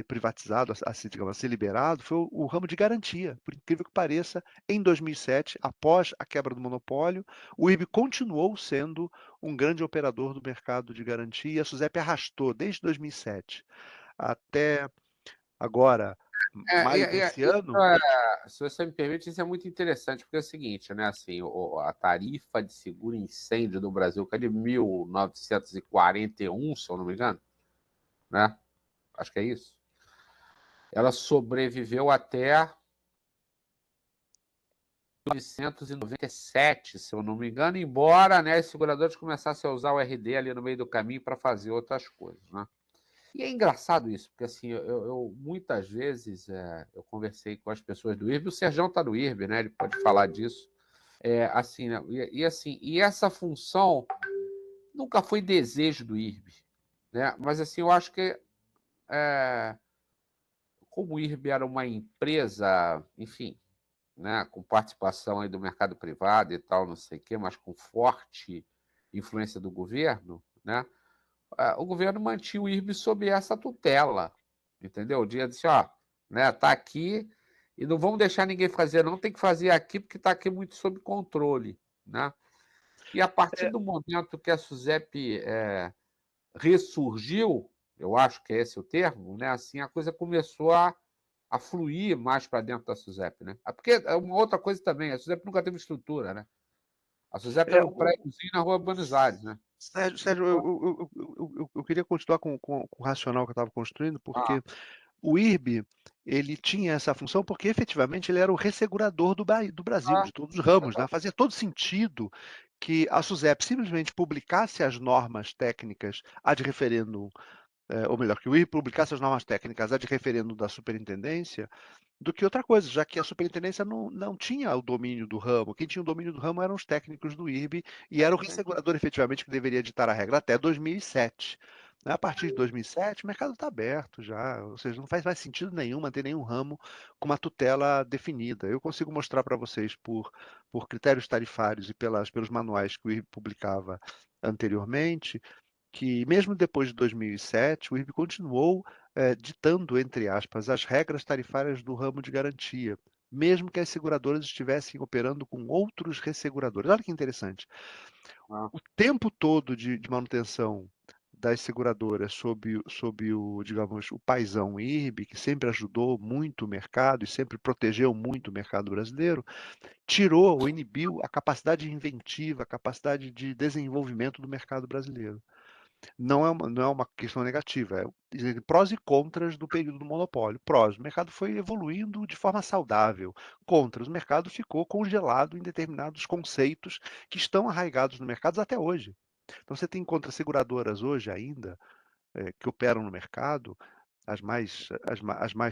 privatizado, digamos, a ser liberado, foi o ramo de garantia. Por incrível que pareça, em 2007, após a quebra do monopólio, o IRB continuou sendo um grande operador do mercado de garantia e a SUSEP arrastou desde 2007 até agora, maio desse ano. Se você me permite, isso é muito interessante, porque é o seguinte, né? Assim, a tarifa de seguro-incêndio do Brasil, que é de 1941, se eu não me engano, né? Acho que é isso. Ela sobreviveu até 1997, se eu não me engano, embora, né, os seguradores começassem a usar o RD ali no meio do caminho para fazer outras coisas, né? E é engraçado isso, porque assim, eu muitas vezes eu conversei com as pessoas do IRB, o Serjão está no IRB, né? Ele pode falar disso. Assim, né? E essa função nunca foi desejo do IRB, né? Mas assim, eu acho que como o IRB era uma empresa, enfim, né, com participação aí do mercado privado e tal, não sei o quê, mas com forte influência do governo, né? O governo mantinha o IRB sob essa tutela, entendeu? O dia disse, ó, né, tá aqui e não vamos deixar ninguém fazer, não tem que fazer aqui porque está aqui muito sob controle, né? E a partir do momento que a SUSEP ressurgiu, eu acho que é esse o termo, né? Assim a coisa começou a fluir mais para dentro da SUSEP, né? Porque é uma outra coisa também, a SUSEP nunca teve estrutura, né? A SUSEP era um prédiozinho na Rua Buenos Aires, né? Sérgio, eu queria continuar com o racional que eu estava construindo, porque o IRB ele tinha essa função porque efetivamente ele era o ressegurador do Brasil, de todos os ramos, né? Fazia todo sentido que a SUSEP simplesmente publicasse as normas técnicas ad referendum, ou melhor, que o IRB publicasse as normas técnicas ad referendum da superintendência, do que outra coisa, já que a superintendência não tinha o domínio do ramo. Quem tinha o domínio do ramo eram os técnicos do IRB e era o ressegurador efetivamente que deveria ditar a regra até 2007. A partir de 2007, o mercado está aberto já, ou seja, não faz mais sentido nenhum manter nenhum ramo com uma tutela definida. Eu consigo mostrar para vocês por critérios tarifários e pelos manuais que o IRB publicava anteriormente, que mesmo depois de 2007, o IRB continuou ditando, entre aspas, as regras tarifárias do ramo de garantia, mesmo que as seguradoras estivessem operando com outros resseguradores. Olha que interessante. O tempo todo de manutenção das seguradoras sob o, digamos, o paizão IRB, que sempre ajudou muito o mercado e sempre protegeu muito o mercado brasileiro, tirou ou inibiu a capacidade inventiva, a capacidade de desenvolvimento do mercado brasileiro. Não é uma questão negativa, prós e contras do período do monopólio. Prós, o mercado foi evoluindo de forma saudável. Contras, o mercado ficou congelado em determinados conceitos que estão arraigados no mercado até hoje. Então você tem seguradoras hoje ainda que operam no mercado, as mais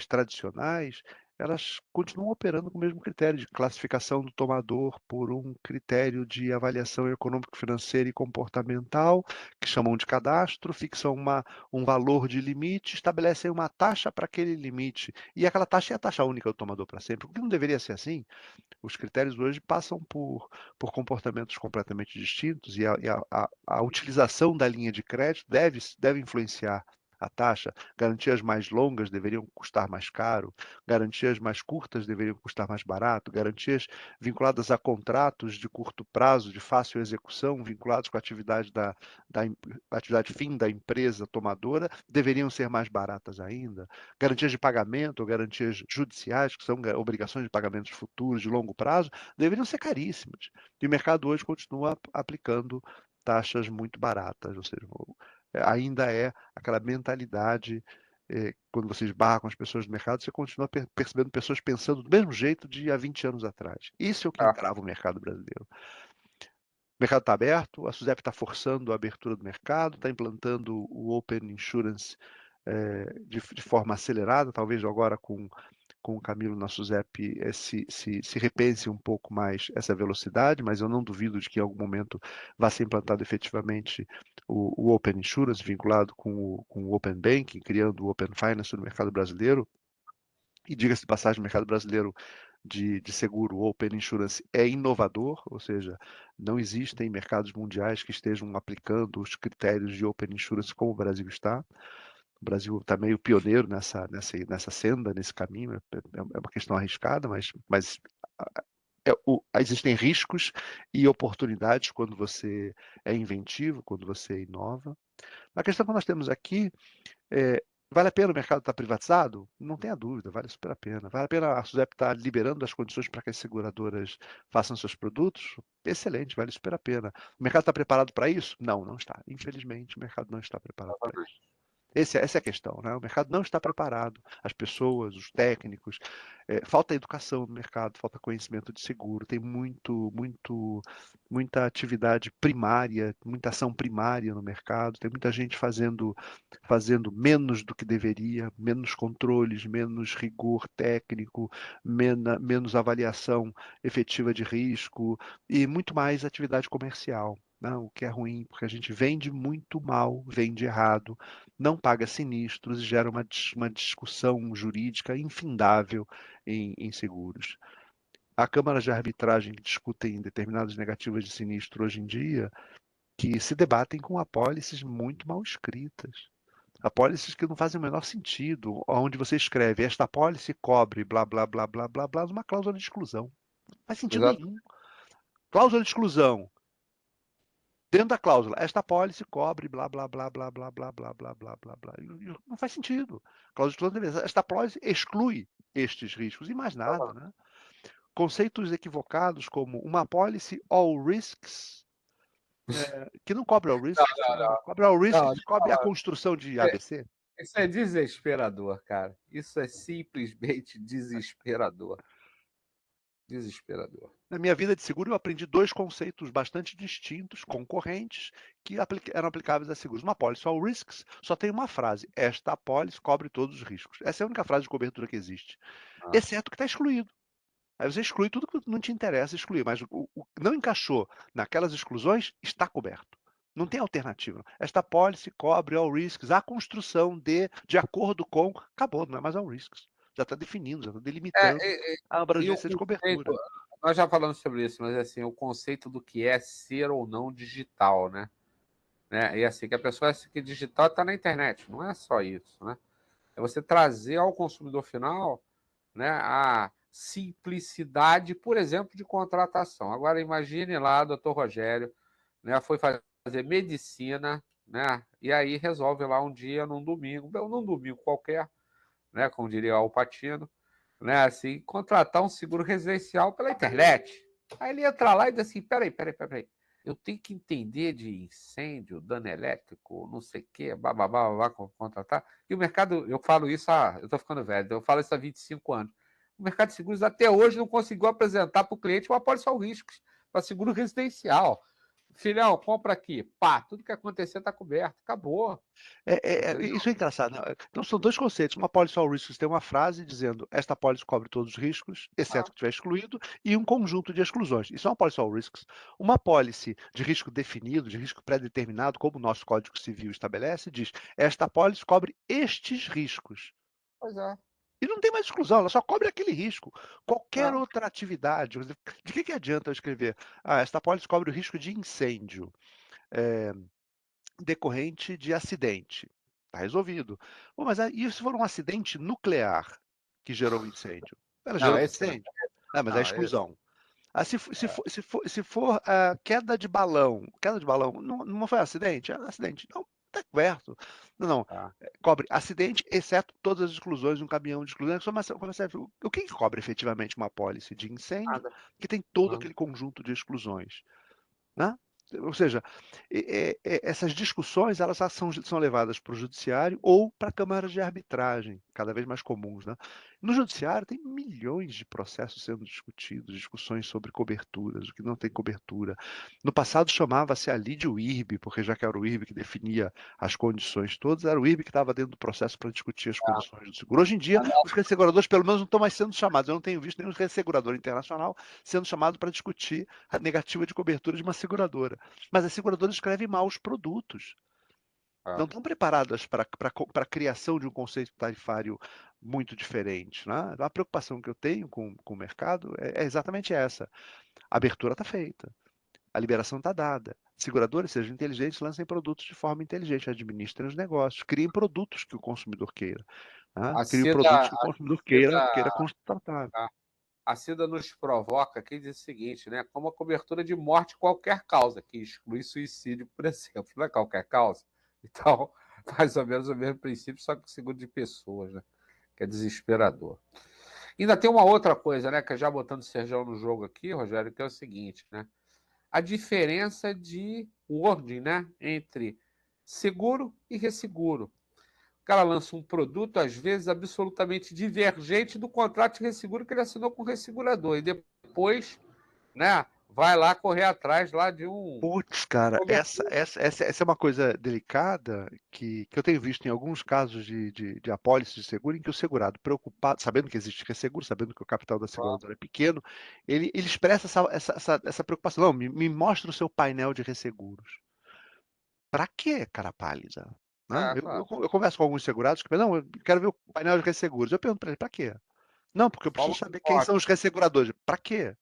tradicionais, elas continuam operando com o mesmo critério de classificação do tomador por um critério de avaliação econômico-financeira e comportamental, que chamam de cadastro, fixam um valor de limite, estabelecem uma taxa para aquele limite, e aquela taxa é a taxa única do tomador para sempre. O que não deveria ser assim? Os critérios hoje passam por comportamentos completamente distintos e a utilização da linha de crédito deve influenciar a taxa. Garantias mais longas deveriam custar mais caro, garantias mais curtas deveriam custar mais barato, garantias vinculadas a contratos de curto prazo, de fácil execução, vinculados com a atividade atividade fim da empresa tomadora, deveriam ser mais baratas ainda. Garantias de pagamento ou garantias judiciais, que são obrigações de pagamentos futuros de longo prazo, deveriam ser caríssimas. E o mercado hoje continua aplicando taxas muito baratas, ou seja, ainda é aquela mentalidade, quando você esbarra com as pessoas do mercado, você continua percebendo pessoas pensando do mesmo jeito de há 20 anos atrás. Isso é o que entrava o mercado brasileiro. mercado está aberto, a SUSEP está forçando a abertura do mercado, está implantando o Open Insurance de forma acelerada, talvez agora com o Camilo na SUSEP se repense um pouco mais essa velocidade, mas eu não duvido de que em algum momento vá ser implantado efetivamente o Open Insurance vinculado com o Open Banking, criando o Open Finance no mercado brasileiro. E diga-se de passagem, o mercado brasileiro de seguro, o Open Insurance, é inovador, ou seja, não existem mercados mundiais que estejam aplicando os critérios de Open Insurance como o Brasil está. O Brasil está meio pioneiro nessa senda, nesse caminho. É uma questão arriscada, mas existem riscos e oportunidades quando você é inventivo, quando você inova. A questão que nós temos aqui é: vale a pena o mercado estar privatizado? Não tenha dúvida, vale super a pena. Vale a pena a SUSEP estar liberando as condições para que as seguradoras façam seus produtos? Excelente, vale super a pena. O mercado está preparado para isso? Não, não está. Infelizmente, o mercado não está preparado para isso. Essa é a questão, né? O mercado não está preparado. As pessoas, os técnicos, falta educação no mercado, falta conhecimento de seguro, tem muita atividade primária, muita ação primária no mercado, tem muita gente fazendo menos do que deveria, menos controles, menos rigor técnico, menos avaliação efetiva de risco e muito mais atividade comercial. O que é ruim, porque a gente vende muito mal, vende errado, não paga sinistros e gera uma discussão jurídica infindável em seguros. Há câmaras de arbitragem que discutem determinadas negativas de sinistro hoje em dia, que se debatem com apólices muito mal escritas. Apólices que não fazem o menor sentido, onde você escreve: esta apólice cobre blá, blá, blá, blá, blá, blá, uma cláusula de exclusão. Não faz sentido Exato. nenhum. Cláusula de exclusão. Dentro da cláusula, esta apólice cobre blá, blá, blá, blá, blá, blá, blá, blá, blá, blá, blá. Não faz sentido. Cláusula de exclusão, esta apólice exclui estes riscos e mais nada, né? Conceitos equivocados como uma apólice all risks, que não cobre all risks, cobre all risks e cobre a construção de ABC. Isso é desesperador, cara. Isso é simplesmente desesperador. Desesperador. Na minha vida de seguro, eu aprendi dois conceitos bastante distintos, concorrentes, que eram aplicáveis a seguros. Uma apólice all risks só tem uma frase: esta apólice cobre todos os riscos. Essa é a única frase de cobertura que existe, exceto o que está excluído. Aí você exclui tudo que não te interessa excluir, mas o não encaixou naquelas exclusões está coberto. Não tem alternativa. Esta apólice cobre all risks, a construção de acordo com, acabou, não é mais all risks. Já está definindo, já está delimitando a abrangência de cobertura. Nós já falamos sobre isso, mas assim, o conceito do que é ser ou não digital, né? E assim, que a pessoa acha que digital está na internet, não é só isso, né? É você trazer ao consumidor final, né, a simplicidade, por exemplo, de contratação. Agora imagine lá, doutor Rogério, né, foi fazer medicina, né, e aí resolve lá um dia, num domingo qualquer, né, como diria o Alpatino, né, assim, contratar um seguro residencial pela internet. Aí ele entra lá e diz assim: peraí, eu tenho que entender de incêndio, dano elétrico, não sei o quê, babá, contratar. E o mercado, eu falo isso, eu estou ficando velho, eu falo isso há 25 anos. O mercado de seguros até hoje não conseguiu apresentar para o cliente uma apólice ao riscos para seguro residencial. Filhão, compra aqui. Pá, tudo que acontecer está coberto. Acabou. Isso é engraçado, né? Então são dois conceitos. Uma apólice all risks tem uma frase dizendo: esta apólice cobre todos os riscos, exceto o que tiver excluído, e um conjunto de exclusões. Isso é uma apólice all risks. Uma apólice de risco definido, de risco pré-determinado, como o nosso Código Civil estabelece, diz: esta apólice cobre estes riscos. Pois é. E não tem mais exclusão, ela só cobre aquele risco. Qualquer outra atividade. De que adianta eu escrever: esta apólice cobre o risco de incêndio decorrente de acidente? Está resolvido. Mas e se for um acidente nuclear que gerou um incêndio? Ela gerou um incêndio? Mas é exclusão. Se for queda de balão não foi acidente? É acidente. Não, está coberto. Não. Cobre acidente, exceto todas as exclusões, um caminhão de exclusões. O que cobre efetivamente uma apólice de incêndio que tem todo aquele conjunto de exclusões? Né? Ou seja, essas discussões elas são levadas para o judiciário ou para câmaras de arbitragem, cada vez mais comuns. Né? No judiciário tem milhões de processos sendo discutidos, discussões sobre coberturas, o que não tem cobertura. No passado chamava-se a lei de IRB, porque já que era o IRB que definia as condições todas, era o IRB que estava dentro do processo para discutir as condições do seguro. Hoje em dia, os resseguradores, pelo menos, não estão mais sendo chamados. Eu não tenho visto nenhum ressegurador internacional sendo chamado para discutir a negativa de cobertura de uma seguradora. Mas as seguradoras escrevem mal os produtos. Não estão preparadas para a criação de um conceito tarifário muito diferente. Né? A preocupação que eu tenho com o mercado é exatamente essa. A abertura está feita, a liberação está dada. Seguradores, sejam inteligentes, lancem produtos de forma inteligente, administrem os negócios, criem produtos que o consumidor queira. Né? Criem produtos que o consumidor queira contratar. A Cida nos provoca aqui diz o seguinte, né? Como a cobertura de morte qualquer causa, que exclui suicídio, por exemplo, não é qualquer causa. Então, mais ou menos o mesmo princípio, só que seguro de pessoas, né? Que é desesperador. Ainda tem uma outra coisa, né? Que já botando o Sergião no jogo aqui, Rogério, que é o seguinte, né? A diferença de wording, né? Entre seguro e resseguro. O cara lança um produto, às vezes, absolutamente divergente do contrato de resseguro que ele assinou com o ressegurador. E depois, né, vai lá correr atrás lá de um... Putz, cara, essa é uma coisa delicada que eu tenho visto em alguns casos de apólice de seguro, em que o segurado, preocupado, sabendo que existe resseguro, sabendo que o capital da seguradora é pequeno, ele expressa essa preocupação. Não, me mostra o seu painel de resseguros. Para quê, cara pálida? Né? Eu converso com alguns segurados que falam, não, eu quero ver o painel de resseguros. Eu pergunto para ele, para quê? Não, porque eu preciso saber quem são os resseguradores. Para quê?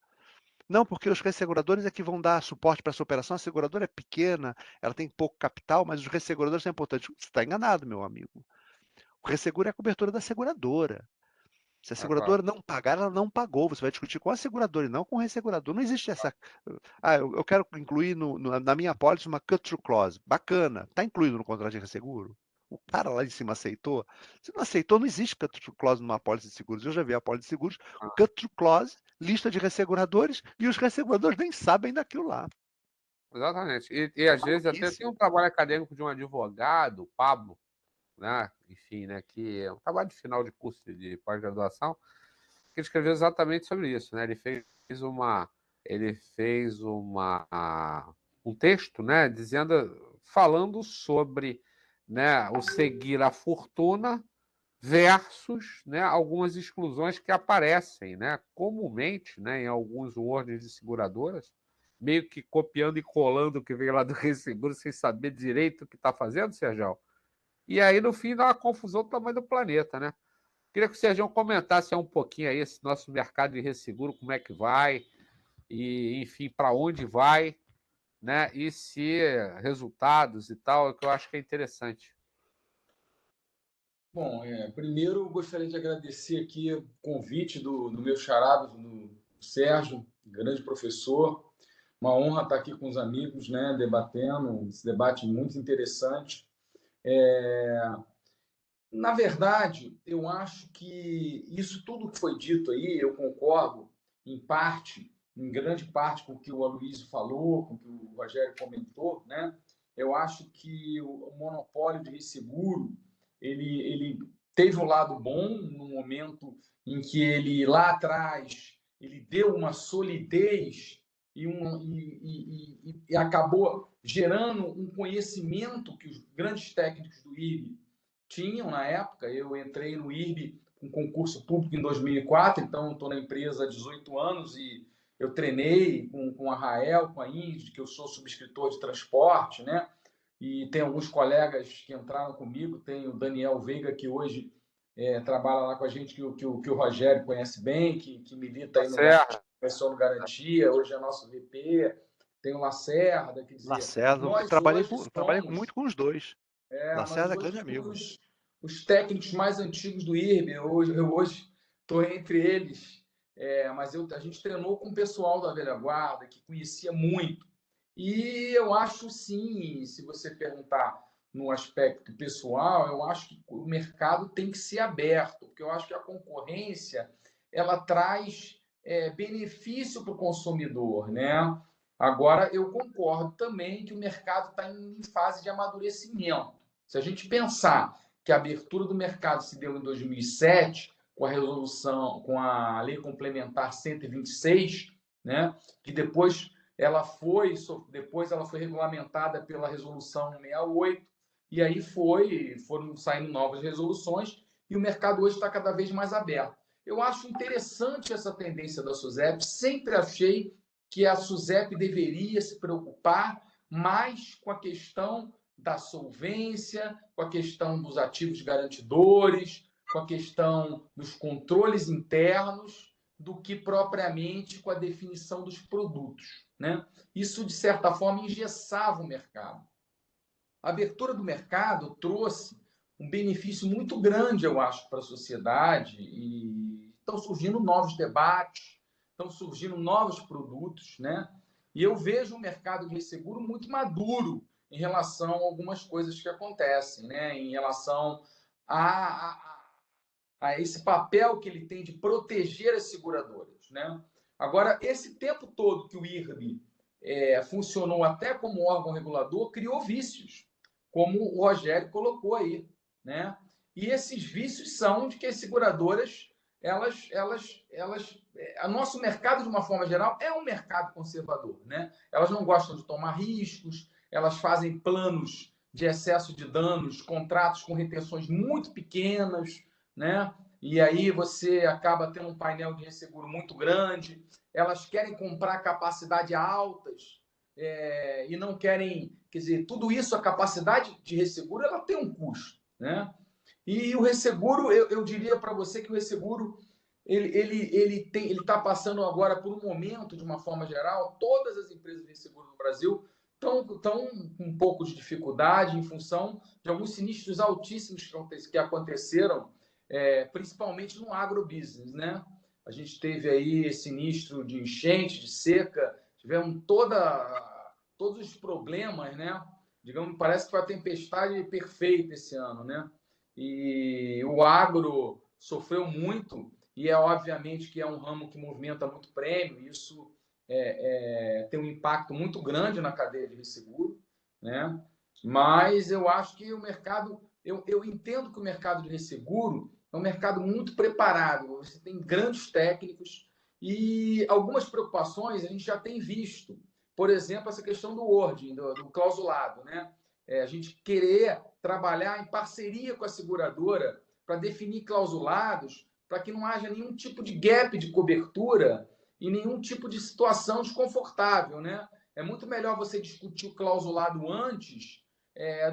Não, porque os resseguradores é que vão dar suporte para essa operação. A seguradora é pequena, ela tem pouco capital, mas os resseguradores são importantes. Você está enganado, meu amigo. O resseguro é a cobertura da seguradora. Se a seguradora não pagar, ela não pagou. Você vai discutir com a seguradora e não com o ressegurador. Não existe essa. Ah, eu quero incluir na minha apólice uma cut-through clause. Bacana. Está incluído no contrato de resseguro? O cara lá em cima aceitou? Se não aceitou, não existe cut-through clause numa apólice de seguros. Eu já vi a apólice de seguros, cut-through clause, lista de resseguradores, e os resseguradores nem sabem daquilo lá. Exatamente. E às vezes até tem um trabalho acadêmico de um advogado, Pablo, né? Enfim, né? Que é um trabalho de final de curso de pós-graduação, que ele escreveu exatamente sobre isso, né? Ele fez um texto, né? Falando sobre, né? O seguir a fortuna versus, né? Algumas exclusões que aparecem, né? Comumente, né? Em alguns ordens de seguradoras, meio que copiando e colando o que vem lá do resseguro sem saber direito o que está fazendo, Sérgio. E aí, no fim, dá uma confusão do tamanho do planeta, né? Queria que o Sérgio comentasse um pouquinho aí esse nosso mercado de resseguro, como é que vai, e, enfim, para onde vai, né? E se resultados e tal, que eu acho que é interessante. Bom, primeiro eu gostaria de agradecer aqui o convite do meu charado, do Sérgio, grande professor. Uma honra estar aqui com os amigos, né, debatendo esse debate muito interessante. Na verdade, eu acho que isso tudo que foi dito aí, eu concordo em parte, em grande parte com o que o Aloysio falou, com o que o Rogério comentou, né? Eu acho que o monopólio de resseguro, ele teve um lado bom no momento em que ele, lá atrás, ele deu uma solidez e acabou gerando um conhecimento que os grandes técnicos do IRB tinham na época. Eu entrei no IRB com concurso público em 2004, então estou na empresa há 18 anos e eu treinei com a Rael, com a Ingrid, que eu sou subscritor de transporte, né? E tem alguns colegas que entraram comigo, tem o Daniel Veiga, que hoje trabalha lá com a gente, que o Rogério conhece bem, que milita aí no Garantia, hoje é nosso VP, tem o Lacerda, quer dizer... Lacerda, eu trabalhei muito com os dois. Lacerda é grande amigo. Os técnicos mais antigos do IRB, eu hoje estou entre eles, mas a gente treinou com o pessoal da velha guarda, que conhecia muito. E eu acho, sim, se você perguntar no aspecto pessoal, eu acho que o mercado tem que ser aberto, porque eu acho que a concorrência ela traz benefício para o consumidor, né? Agora, eu concordo também que o mercado está em fase de amadurecimento. Se a gente pensar que a abertura do mercado se deu em 2007, com a resolução, com a Lei Complementar 126, né? Que depois ela foi regulamentada pela Resolução 68, e aí foram saindo novas resoluções, e o mercado hoje está cada vez mais aberto. Eu acho interessante essa tendência da SUSEP, sempre achei que a SUSEP deveria se preocupar mais com a questão da solvência, com a questão dos ativos garantidores, com a questão dos controles internos, do que propriamente com a definição dos produtos, né? Isso, de certa forma, engessava o mercado. A abertura do mercado trouxe um benefício muito grande, eu acho, para a sociedade, e estão surgindo novos debates, estão surgindo novos produtos, né? E eu vejo o mercado de resseguro muito maduro em relação a algumas coisas que acontecem, né? Em relação a esse papel que ele tem de proteger as seguradoras, né? Agora, esse tempo todo que o IRB funcionou até como órgão regulador, criou vícios, como o Rogério colocou aí, né? E esses vícios são de que as seguradoras, o nosso mercado, de uma forma geral, é um mercado conservador, né? Elas não gostam de tomar riscos, elas fazem planos de excesso de danos, contratos com retenções muito pequenas, né? E aí você acaba tendo um painel de resseguro muito grande. Elas querem comprar capacidade altas e não querem... Quer dizer, tudo isso, a capacidade de resseguro, ela tem um custo, né? E o resseguro, eu diria para você que o resseguro ele está passando agora por um momento, de uma forma geral, todas as empresas de resseguro no Brasil estão com um pouco de dificuldade em função de alguns sinistros altíssimos que aconteceram, principalmente no agrobusiness, né? A gente teve aí sinistro de enchente, de seca, tivemos todos os problemas, né? Digamos, parece que foi a tempestade perfeita esse ano, né? E o agro sofreu muito, e obviamente que é um ramo que movimenta muito prêmio, isso tem um impacto muito grande na cadeia de resseguro, né? Mas eu acho que o mercado, eu entendo que o mercado de resseguro é um mercado muito preparado, você tem grandes técnicos e algumas preocupações a gente já tem visto. Por exemplo, essa questão do wording, do clausulado, né? A gente querer trabalhar em parceria com a seguradora para definir clausulados, para que não haja nenhum tipo de gap de cobertura e nenhum tipo de situação desconfortável, né? É muito melhor você discutir o clausulado antes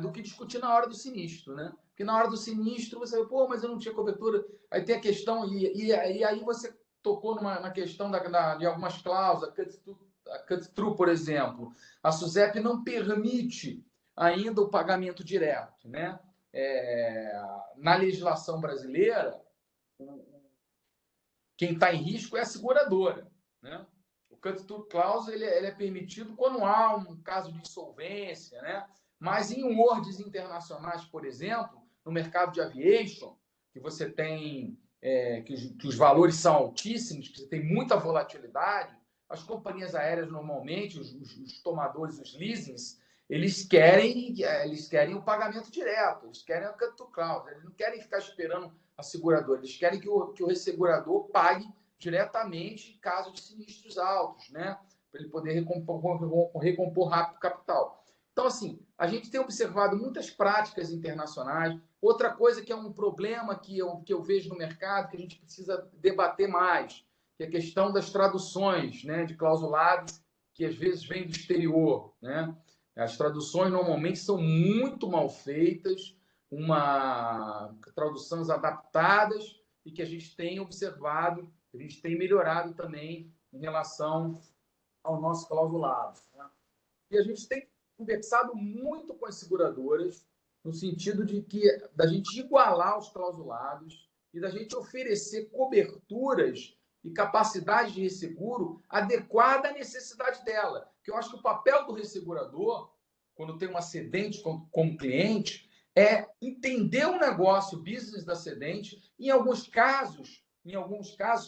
do que discutir na hora do sinistro, né? Porque na hora do sinistro você, pô, mas eu não tinha cobertura. Aí tem a questão, e aí você tocou na questão de algumas cláusulas, a cut-through, por exemplo. A SUSEP não permite ainda o pagamento direto, né? Na legislação brasileira, quem está em risco é a seguradora, né? O cut-through clause ele é permitido quando há um caso de insolvência, né? Mas em awards internacionais, por exemplo, no mercado de aviation, que você tem que os valores são altíssimos, que você tem muita volatilidade, as companhias aéreas normalmente, os tomadores, os leasings, eles querem o pagamento direto, eles querem a cut-through clause, eles não querem ficar esperando a seguradora, eles querem que o ressegurador pague diretamente em caso de sinistros altos, né? Para ele poder recompor rápido o capital. Então, assim, a gente tem observado muitas práticas internacionais. Outra coisa que é um problema que eu vejo no mercado, que a gente precisa debater mais, que é a questão das traduções, né, de clausulados que às vezes vêm do exterior, né? As traduções normalmente são muito mal feitas, traduções adaptadas, e que a gente tem observado, a gente tem melhorado também em relação ao nosso clausulado, né? E a gente tem conversado muito com as seguradoras no sentido da gente igualar os clausulados e da gente oferecer coberturas e capacidade de resseguro adequada à necessidade dela. Porque eu acho que o papel do ressegurador, quando tem um acidente como cliente, é entender o negócio, o business da cedente. Em alguns casos,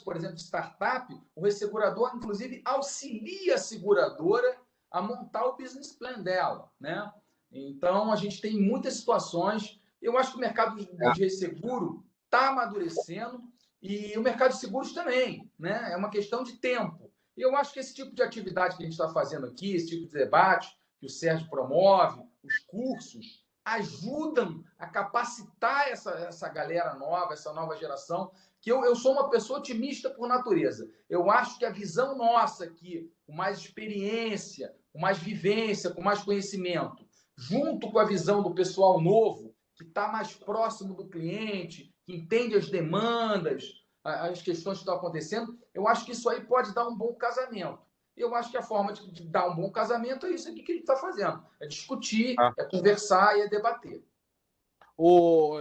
por exemplo, de startup, o ressegurador, inclusive, auxilia a seguradora a montar o business plan dela, né? Então, a gente tem muitas situações. Eu acho que o mercado de resseguro está amadurecendo. E o mercado de seguros também, né? É uma questão de tempo. E eu acho que esse tipo de atividade que a gente está fazendo aqui, esse tipo de debate que o Sérgio promove, os cursos, ajudam a capacitar essa galera nova, essa nova geração, que eu sou uma pessoa otimista por natureza. Eu acho que a visão nossa aqui, com mais experiência, com mais vivência, com mais conhecimento, junto com a visão do pessoal novo, que está mais próximo do cliente, que entende as demandas, as questões que estão acontecendo, eu acho que isso aí pode dar um bom casamento. Eu acho que a forma de dar um bom casamento é isso aqui que a gente está fazendo. É discutir, é conversar e é debater.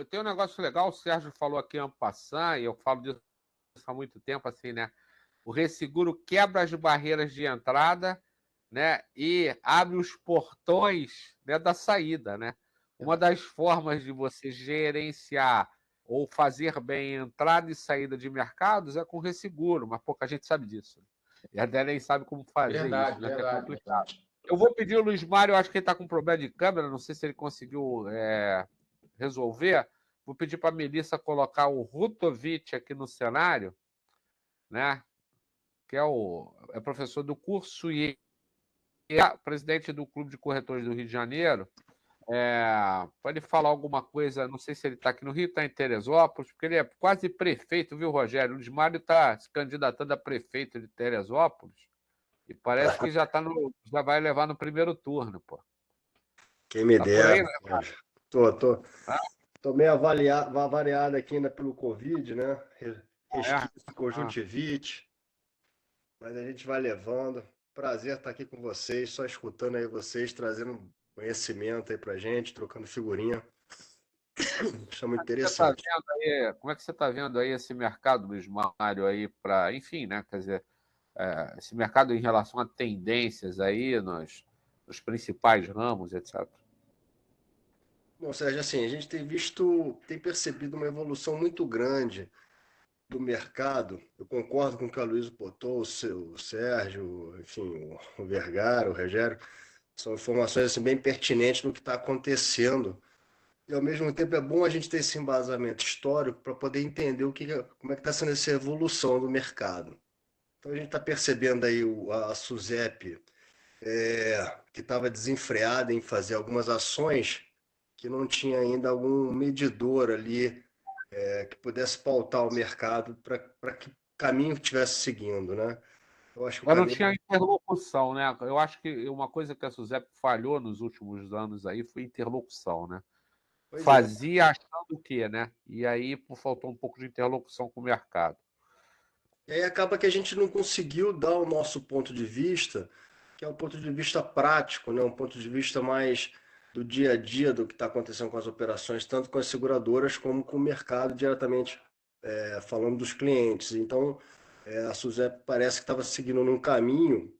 Tem um negócio legal, o Sérgio falou aqui en passant, e eu falo disso há muito tempo, assim, né? O resseguro quebra as barreiras de entrada, né? E abre os portões, né, da saída, né? Uma das formas de você gerenciar ou fazer bem entrada e saída de mercados é com resseguro, mas pouca gente sabe disso. E até nem sabe como fazer Verdade, isso, né? verdade, Que é complicado. verdade. Eu vou pedir o Luiz Mário, eu acho que ele está com problema de câmera, não sei se ele conseguiu resolver. Vou pedir para a Melissa colocar o Rutovic aqui no cenário, né? Que é professor do curso e é presidente do Clube de Corretores do Rio de Janeiro. Pode falar alguma coisa, não sei se ele está aqui no Rio, está em Teresópolis, porque ele é quase prefeito, viu, Rogério? O Luiz Mário está se candidatando a prefeito de Teresópolis e parece que já vai levar no primeiro turno, pô. Quem me Tá por dera. aí, né? Tô meio avariado aqui ainda pelo Covid, né? Resquício, Ah. conjuntivite. Mas a gente vai levando. Prazer estar aqui com vocês, só escutando aí vocês, trazendo conhecimento aí pra gente, trocando figurinha. Isso é muito interessante. Como é que você está vendo aí esse mercado, Luiz Mário, aí para, enfim, né? Quer dizer, esse mercado em relação a tendências aí nos principais ramos, etc. Bom, Sérgio, assim, a gente tem percebido uma evolução muito grande do mercado. Eu concordo com o que a Luísa botou, o Sérgio, enfim, o Vergara, o Rogério. São informações assim, bem pertinentes do que está acontecendo. E, ao mesmo tempo, é bom a gente ter esse embasamento histórico para poder entender como é que está sendo essa evolução do mercado. Então, a gente está percebendo aí a SUSEP, que estava desenfreada em fazer algumas ações que não tinha ainda algum medidor ali que pudesse pautar o mercado para que caminho estivesse seguindo, né? Eu acho que o Mas não caminho... tinha interlocução, né? Eu acho que uma coisa que a SUSEP falhou nos últimos anos aí foi interlocução, né? Pois é. Fazia achando o quê, né? E aí faltou um pouco de interlocução com o mercado. E aí acaba que a gente não conseguiu dar o nosso ponto de vista, que é um ponto de vista prático, né? Um ponto de vista mais do dia a dia do que está acontecendo com as operações, tanto com as seguradoras como com o mercado diretamente, falando dos clientes. Então, a SUSEP parece que estava seguindo num caminho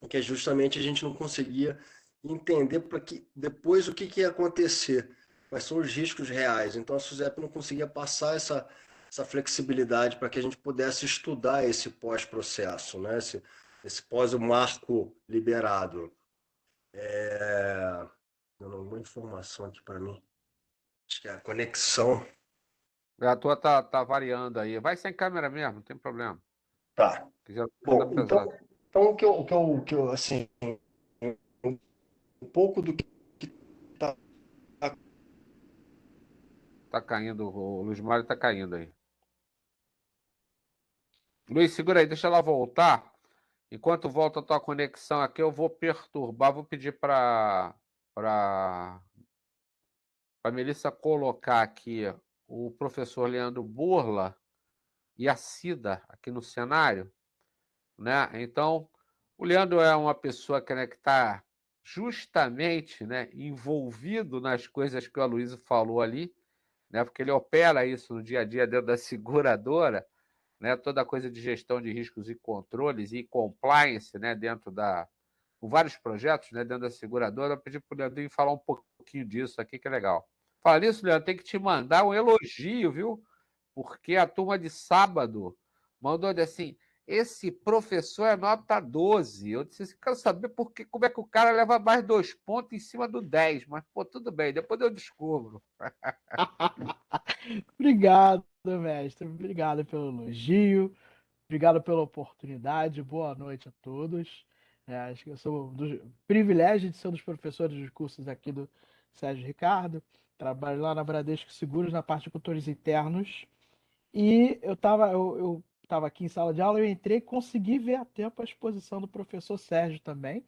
que é justamente a gente não conseguia entender para que depois o que ia acontecer, quais são os riscos reais. Então a SUSEP não conseguia passar essa flexibilidade para que a gente pudesse estudar esse pós-processo, né? Esse pós-marco liberado. Dando alguma informação aqui para mim. Acho que é a conexão. A tua tá variando aí. Vai sem câmera mesmo, não tem problema. Tá. Já Bom, tá pesado. então o que eu assim, um pouco do que está Tá caindo, o Luiz Mário tá caindo aí. Luiz, segura aí, deixa ela voltar. Enquanto volta a tua conexão aqui, eu vou perturbar, vou pedir para a Melissa colocar aqui o professor Leandro Burla e a Cida aqui no cenário, né? Então, o Leandro é uma pessoa que está justamente, né, envolvido nas coisas que o Aloysio falou ali, né? Porque ele opera isso no dia a dia dentro da seguradora, né? Toda a coisa de gestão de riscos e controles e compliance, né? Com vários projetos, né? Dentro da seguradora. Eu pedi para o Leandrinho falar um pouquinho disso aqui, que é legal. Fala nisso, Leandro, tem que te mandar um elogio, viu? Porque a turma de sábado mandou assim: esse professor é nota 12. Eu disse assim, quero saber como é que o cara leva mais 2 pontos em cima do 10. Mas, pô, tudo bem, depois eu descubro. Obrigado. mestre. Obrigado pelo elogio. Obrigado pela oportunidade. Boa noite a todos. Acho que eu sou do privilégio de ser um dos professores dos cursos aqui do Sérgio Ricardo. Trabalho lá na Bradesco Seguros, na parte de controles internos. E eu tava aqui em sala de aula, eu entrei e consegui ver a tempo a exposição do professor Sérgio também,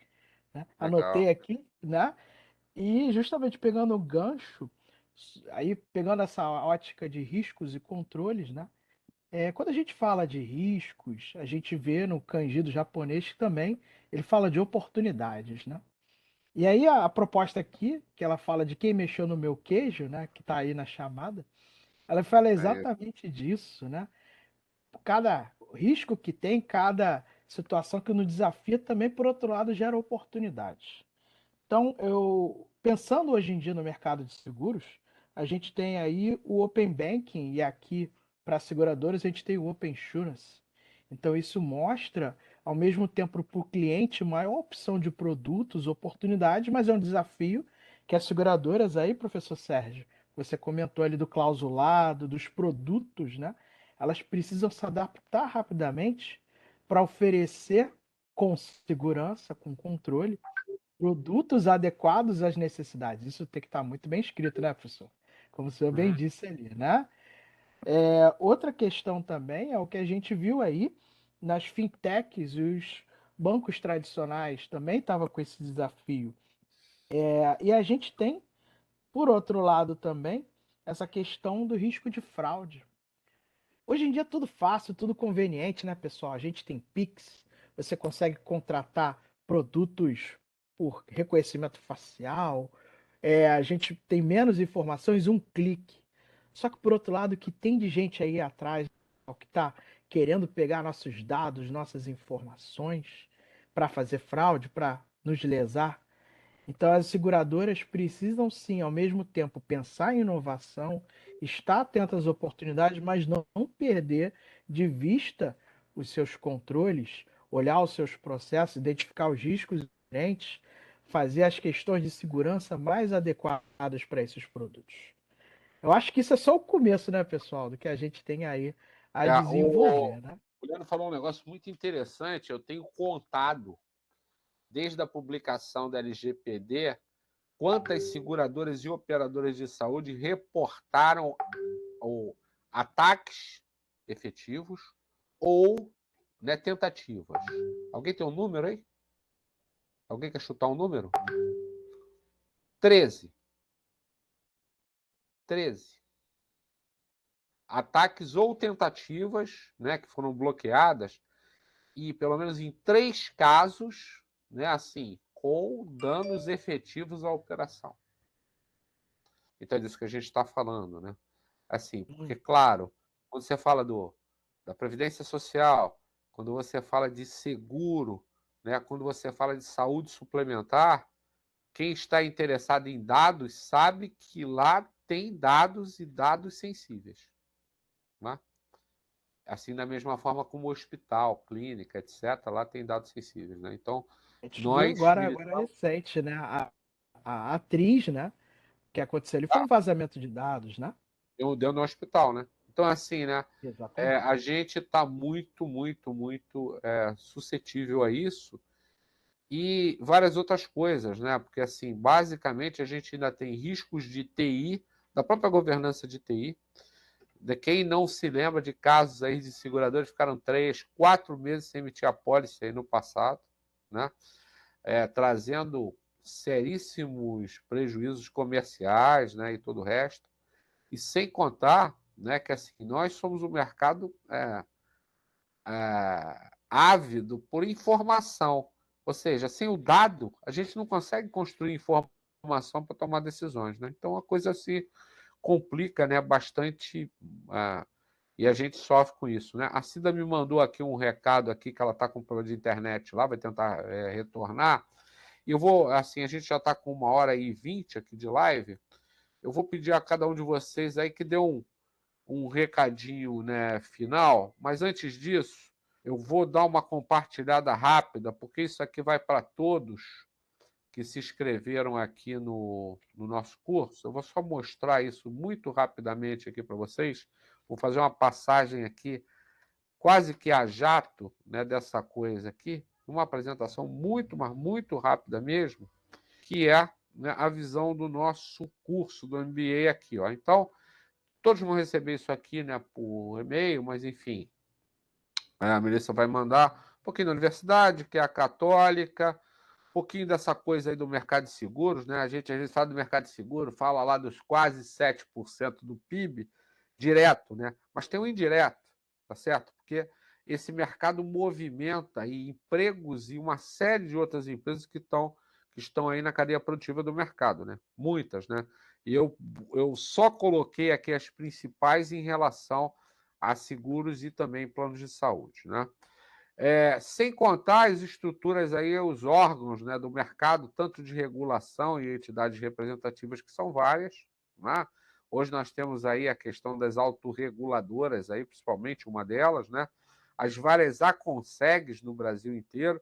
né? Legal. Anotei aqui, né? E justamente pegando o gancho, aí pegando essa ótica de riscos e controles, né? Quando a gente fala de riscos, a gente vê no kanji do japonês que também ele fala de oportunidades, né? E aí a proposta aqui, que ela fala de quem mexeu no meu queijo, né? Que está aí na chamada, ela fala Aí, exatamente disso, né? Cada risco que tem, cada situação que nos desafia também, por outro lado, gera oportunidades. Então, eu pensando hoje em dia no mercado de seguros, a gente tem aí o Open Banking e aqui para seguradoras a gente tem o Open Insurance. Então, isso mostra, ao mesmo tempo, para o cliente maior opção de produtos, oportunidades, mas é um desafio que as seguradoras aí, professor Sérgio, você comentou ali do clausulado, dos produtos, né? Elas precisam se adaptar rapidamente para oferecer com segurança, com controle, produtos adequados às necessidades. Isso tem que estar muito bem escrito, né, professor? Como o senhor bem uhum. disse ali, né? Outra questão também é o que a gente viu aí nas fintechs e os bancos tradicionais também estavam com esse desafio. E a gente tem, por outro lado também, essa questão do risco de fraude. Hoje em dia é tudo fácil, tudo conveniente, né, pessoal? A gente tem Pix, você consegue contratar produtos por reconhecimento facial, a gente tem menos informações, um clique. Só que, por outro lado, o que tem de gente aí atrás, o que está querendo pegar nossos dados, nossas informações, para fazer fraude, para nos lesar. Então, as seguradoras precisam sim, ao mesmo tempo, pensar em inovação, estar atentas às oportunidades, mas não perder de vista os seus controles, olhar os seus processos, identificar os riscos inerentes, fazer as questões de segurança mais adequadas para esses produtos. Eu acho que isso é só o começo, né, pessoal, do que a gente tem aí a O desenvolver, né? Leandro falou um negócio muito interessante. Eu tenho contado, desde a publicação da LGPD, quantas seguradoras e operadoras de saúde reportaram ataques efetivos ou, né, tentativas. Alguém tem um número aí? Alguém quer chutar um número? 13. 13. Ataques ou tentativas, né, que foram bloqueadas, e pelo menos em 3 casos, né, assim, com danos efetivos à operação. Então é disso que a gente está falando, né? Assim, porque, claro, quando você fala da Previdência Social, quando você fala de seguro, né, quando você fala de saúde suplementar, quem está interessado em dados sabe que lá tem dados e dados sensíveis. Né? Assim, da mesma forma como hospital, clínica, etc., lá tem dados sensíveis. Né? Então, A gente viu nós agora militamos. recente, né? A atriz, né? Que aconteceu ali foi um vazamento de dados, né? Deu no hospital, né? Então, assim, né? Exatamente. A gente está muito, muito, muito suscetível a isso e várias outras coisas, né? Porque, assim, basicamente, a gente ainda tem riscos de TI, da própria governança de TI. De quem não se lembra de casos aí de seguradores que ficaram 3, 4 meses sem emitir a pólice aí no passado, né? Trazendo seríssimos prejuízos comerciais, né? E todo o resto. E sem contar, né, que assim, nós somos um mercado ávido por informação. Ou seja, sem o dado, a gente não consegue construir informação para tomar decisões. Né? Então a coisa se complica, né, bastante e a gente sofre com isso. Né? A Cida me mandou aqui um recado aqui que ela está com problema de internet lá, vai tentar retornar. E eu vou, assim, a gente já está com 1h20 aqui de live. Eu vou pedir a cada um de vocês aí que dê um recadinho, né, final, mas antes disso, eu vou dar uma compartilhada rápida, porque isso aqui vai para todos que se inscreveram aqui no nosso curso. Eu vou só mostrar isso muito rapidamente aqui para vocês, Vou fazer uma passagem aqui, quase que a jato, né, dessa coisa aqui, uma apresentação muito, mas muito rápida mesmo, que é, né, a visão do nosso curso do MBA aqui. Ó. Então, todos vão receber isso aqui, né, por e-mail, mas, enfim, a Melissa vai mandar um pouquinho da universidade, que é a católica, um pouquinho dessa coisa aí do mercado de seguros, né? A gente às vezes fala do mercado de seguro, fala lá dos quase 7% do PIB direto, né? Mas tem o indireto, tá certo? Porque esse mercado movimenta aí empregos e uma série de outras empresas que estão aí na cadeia produtiva do mercado, né? Muitas, né? E eu só coloquei aqui as principais em relação a seguros e também planos de saúde, né? Sem contar as estruturas aí, os órgãos, né, do mercado, tanto de regulação e entidades representativas, que são várias, né? Hoje nós temos aí a questão das autorreguladoras, aí, principalmente uma delas, né? As várias aconsegues no Brasil inteiro.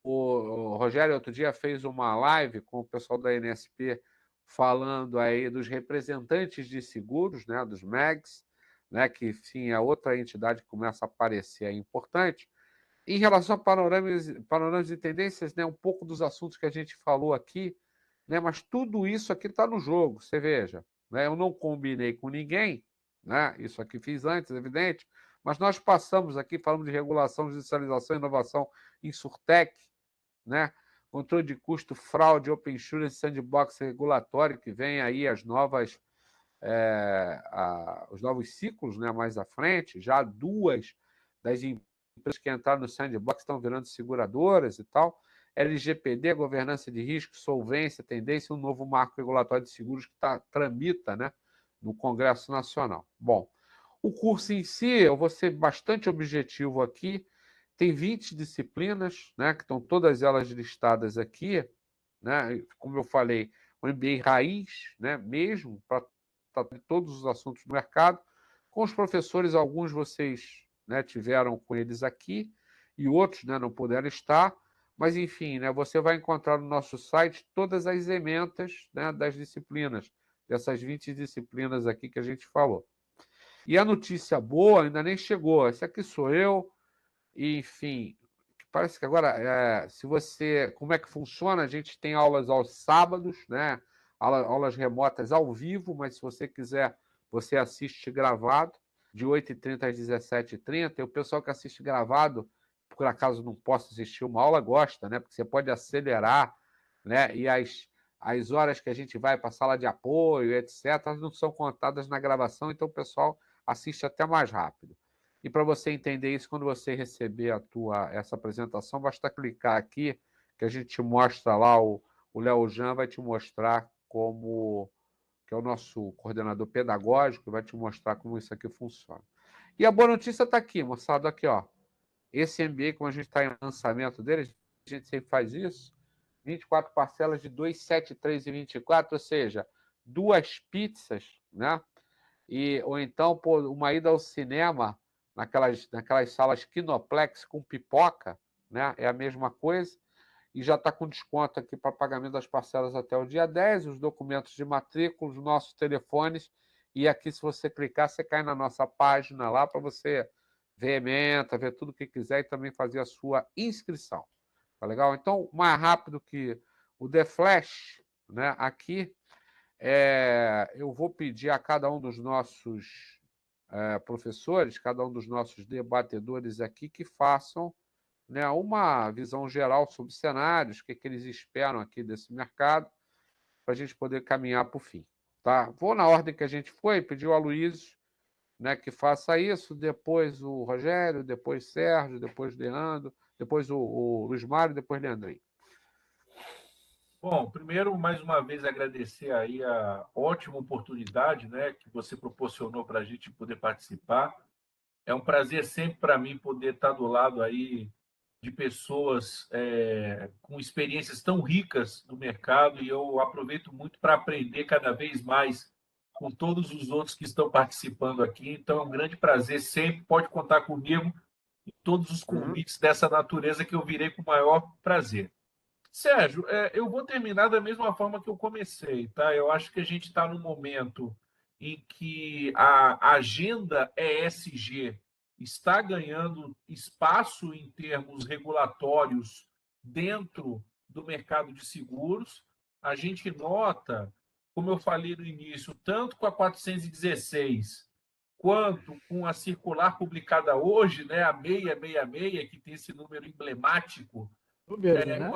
O Rogério, outro dia, fez uma live com o pessoal da NSP falando aí dos representantes de seguros, né, dos MEGs, né, que, sim, é outra entidade que começa a aparecer aí importante. Em relação a panoramas e tendências, né, um pouco dos assuntos que a gente falou aqui, né, mas tudo isso aqui está no jogo, você veja. Né, eu não combinei com ninguém, né, isso aqui fiz antes, evidente, mas nós passamos aqui, falamos de regulação, digitalização, inovação, Insurtech, né, controle de custo, fraude, open insurance, sandbox regulatório, que vem aí as novas os novos ciclos, né, mais à frente, já duas das empresas que entraram no sandbox estão virando seguradoras e tal, LGPD, governança de risco, solvência, tendência, um novo marco regulatório de seguros que tramita, né, no Congresso Nacional. Bom, o curso em si, eu vou ser bastante objetivo aqui, tem 20 disciplinas, né, que estão todas elas listadas aqui, né, como eu falei, o MBA raiz, né, mesmo, para de todos os assuntos do mercado. Com os professores, alguns vocês, né, tiveram com eles aqui e outros, né, não puderam estar, mas, enfim, né, você vai encontrar no nosso site todas as ementas, né, das disciplinas, dessas 20 disciplinas aqui que a gente falou. E a notícia boa ainda nem chegou. Esse aqui sou eu, e, enfim, parece que agora, se você... Como é que funciona? A gente tem aulas aos sábados, né? Aulas remotas ao vivo, mas se você quiser, você assiste gravado, de 8h30 às 17h30. E o pessoal que assiste gravado, por acaso não possa assistir uma aula, gosta, né? Porque você pode acelerar, né? E as horas que a gente vai para a sala de apoio, etc., não são contadas na gravação, então o pessoal assiste até mais rápido. E para você entender isso, quando você receber essa apresentação, basta clicar aqui, que a gente te mostra lá, o Léo Jean vai te mostrar que é o nosso coordenador pedagógico, vai te mostrar como isso aqui funciona. E a boa notícia está aqui, moçada, aqui, ó. Esse MBA, como a gente está em lançamento dele, a gente sempre faz isso, 24 parcelas de 273,24, ou seja, 2 pizzas, né? Ou então, uma ida ao cinema naquelas salas Kinoplex com pipoca, né? É a mesma coisa. E já está com desconto aqui para pagamento das parcelas até o dia 10, os documentos de matrícula, os nossos telefones. E aqui, se você clicar, você cai na nossa página lá para você ver ementa, ver tudo o que quiser e também fazer a sua inscrição. Tá legal? Então, mais rápido que o The Flash, né? Aqui, eu vou pedir a cada um dos nossos professores, cada um dos nossos debatedores aqui, que façam, né, uma visão geral sobre cenários, o que eles esperam aqui desse mercado, para a gente poder caminhar para o fim. Tá? Vou na ordem que a gente foi, pedir ao Aloysio, né, que faça isso, depois o Rogério, depois Sérgio, depois Leandro, depois o Luiz Mário, depois Leandrinho. Bom, primeiro, mais uma vez, agradecer aí a ótima oportunidade, né, que você proporcionou para a gente poder participar. É um prazer sempre para mim poder estar do lado aí de pessoas com experiências tão ricas no mercado, e eu aproveito muito para aprender cada vez mais com todos os outros que estão participando aqui. Então, é um grande prazer sempre. Pode contar comigo em todos os convites dessa natureza, que eu virei com o maior prazer. Sérgio, eu vou terminar da mesma forma que eu comecei, tá? Eu acho que a gente está num momento em que a agenda ESG está ganhando espaço em termos regulatórios dentro do mercado de seguros. A gente nota, como eu falei no início, tanto com a 416, quanto com a circular publicada hoje, né, a 666, que tem esse número emblemático, Número, né?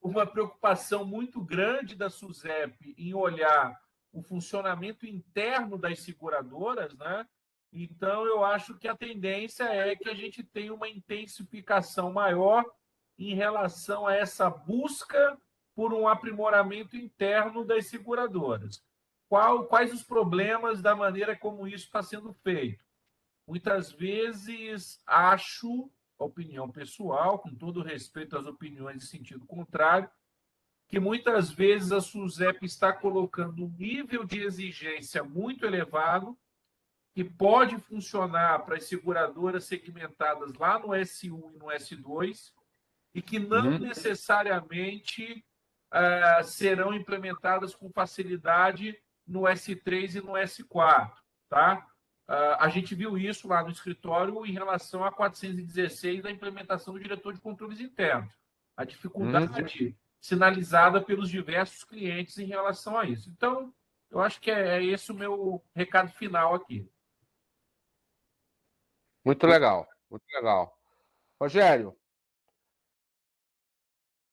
uma preocupação muito grande da SUSEP em olhar o funcionamento interno das seguradoras, né? Então, eu acho que a tendência é que a gente tenha uma intensificação maior em relação a essa busca por um aprimoramento interno das seguradoras. Quais os problemas da maneira como isso está sendo feito? Muitas vezes acho, opinião pessoal, com todo respeito às opiniões de sentido contrário, que muitas vezes a SUSEP está colocando um nível de exigência muito elevado, que pode funcionar para as seguradoras segmentadas lá no S1 e no S2, e que não necessariamente serão implementadas com facilidade no S3 e no S4. Tá? A gente viu isso lá no escritório em relação a 416 da implementação do diretor de controles internos. A dificuldade sinalizada pelos diversos clientes em relação a isso. Então, eu acho que é esse o meu recado final aqui. Muito legal, muito legal. Rogério,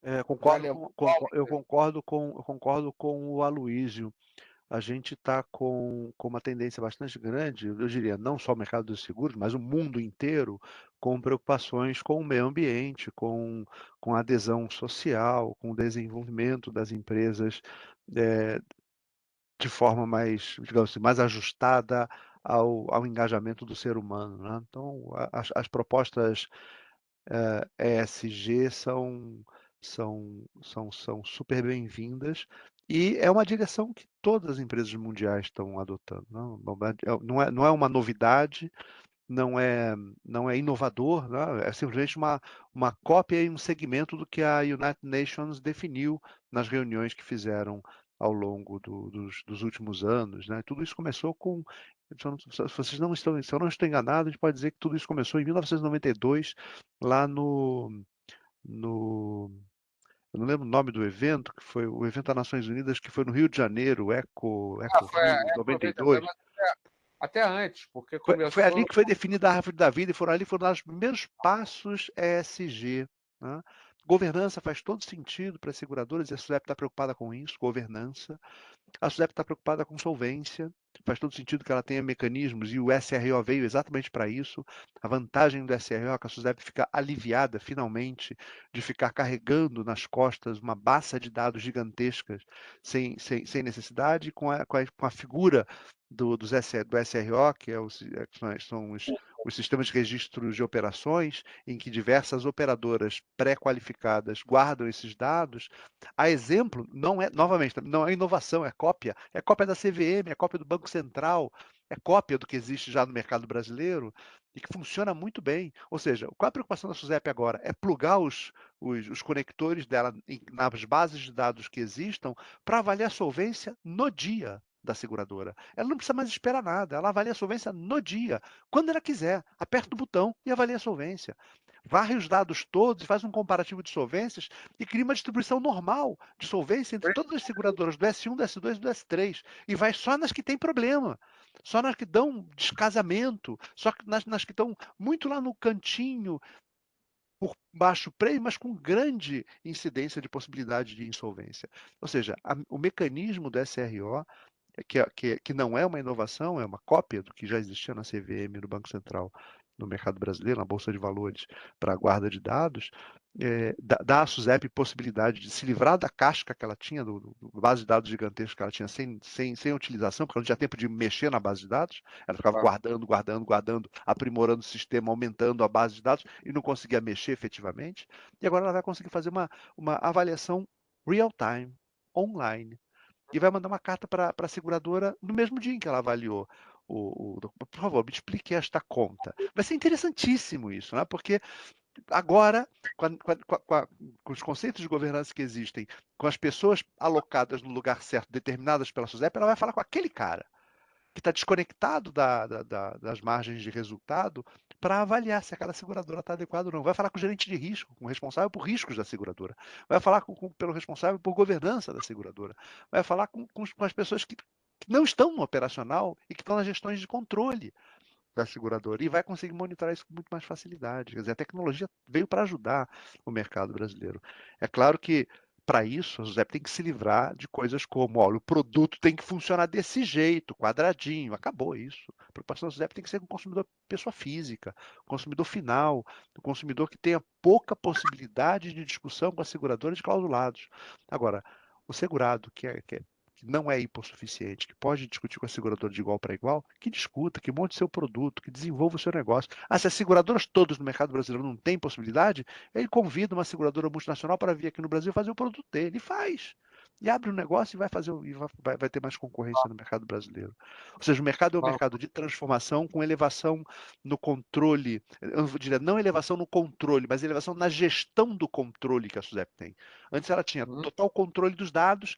Eu concordo com o Aloísio. A gente está com uma tendência bastante grande, eu diria, não só o mercado dos seguros, mas o mundo inteiro, com preocupações com o meio ambiente, com a adesão social, com o desenvolvimento das empresas de forma mais, digamos assim, mais ajustada ao engajamento do ser humano, né? Então, as propostas ESG são super bem-vindas e é uma direção que todas as empresas mundiais estão adotando. Não é uma novidade, não é inovador, né? É simplesmente uma cópia e um segmento do que a United Nations definiu nas reuniões que fizeram ao longo dos últimos anos, né? Tudo isso começou com, se vocês não estão, se eu não estou enganado, a gente pode dizer que tudo isso começou em 1992, lá eu não lembro o nome do evento, que foi o evento das Nações Unidas, que foi no Rio de Janeiro, o Eco Rio 92. Até antes, porque Foi começou... ali que foi definida a árvore da vida e foram dados os primeiros passos ESG. Né? Governança faz todo sentido para as seguradoras, e a SUSEP está preocupada com isso, governança. A SUSEP está preocupada com solvência, faz todo sentido que ela tenha mecanismos, e o SRO veio exatamente para isso. A vantagem do SRO é que a SUSEP fica aliviada, finalmente, de ficar carregando nas costas uma baça de dados gigantescas sem necessidade, com a figura do SRO, que são os sistemas de registro de operações, em que diversas operadoras pré-qualificadas guardam esses dados. A exemplo, novamente, não é inovação, é cópia da CVM, é cópia do Banco Central, é cópia do que existe já no mercado brasileiro e que funciona muito bem. Ou seja, qual a preocupação da SUSEP agora? É plugar os conectores dela nas bases de dados que existam para avaliar a solvência no dia da seguradora. Ela não precisa mais esperar nada, ela avalia a solvência no dia, quando ela quiser, aperta o botão e avalia a solvência. Varre os dados todos, faz um comparativo de solvências e cria uma distribuição normal de solvência entre todas as seguradoras do S1, do S2 e do S3. E vai só nas que tem problema, só nas que dão descasamento, só nas que estão muito lá no cantinho, por baixo prêmio, mas com grande incidência de possibilidade de insolvência. Ou seja, o mecanismo do SRO, que não é uma inovação, é uma cópia do que já existia na CVM, no Banco Central, no mercado brasileiro, na Bolsa de Valores, para a guarda de dados, dá à SUSEP possibilidade de se livrar da casca que ela tinha, do base de dados gigantesca que ela tinha sem utilização, porque ela não tinha tempo de mexer na base de dados, ela ficava guardando, aprimorando o sistema, aumentando a base de dados e não conseguia mexer efetivamente. E agora ela vai conseguir fazer uma avaliação real-time, online, e vai mandar uma carta para a seguradora no mesmo dia em que ela avaliou. Por favor, me explique esta conta. Vai ser interessantíssimo isso, né? Porque agora, com os conceitos de governança que existem, com as pessoas alocadas no lugar certo, determinadas pela SUSEP, ela vai falar com aquele cara que está desconectado das margens de resultado para avaliar se aquela seguradora está adequada ou não. Vai falar com o gerente de risco, com o responsável por riscos da seguradora. Vai falar pelo responsável por governança da seguradora. Vai falar com as pessoas que não estão no operacional e que estão nas gestões de controle da seguradora e vai conseguir monitorar isso com muito mais facilidade. Quer dizer, a tecnologia veio para ajudar o mercado brasileiro. É claro que, para isso, a SUSEP tem que se livrar de coisas como, olha, o produto tem que funcionar desse jeito, quadradinho, acabou isso. A preocupação da SUSEP tem que ser com o consumidor pessoa física, o consumidor final, o consumidor que tenha pouca possibilidade de discussão com a seguradora de clausulados. Agora, o segurado que não é hipossuficiente, que pode discutir com a seguradora de igual para igual, que discuta, que monte seu produto, que desenvolva o seu negócio. Se as seguradoras todas no mercado brasileiro não têm possibilidade, ele convida uma seguradora multinacional para vir aqui no Brasil fazer o produto dele. E faz. E abre um negócio e vai ter mais concorrência no mercado brasileiro. Ou seja, o mercado é um mercado de transformação com elevação no controle, eu diria, não elevação no controle, mas elevação na gestão do controle que a SUSEP tem. Antes ela tinha total controle dos dados,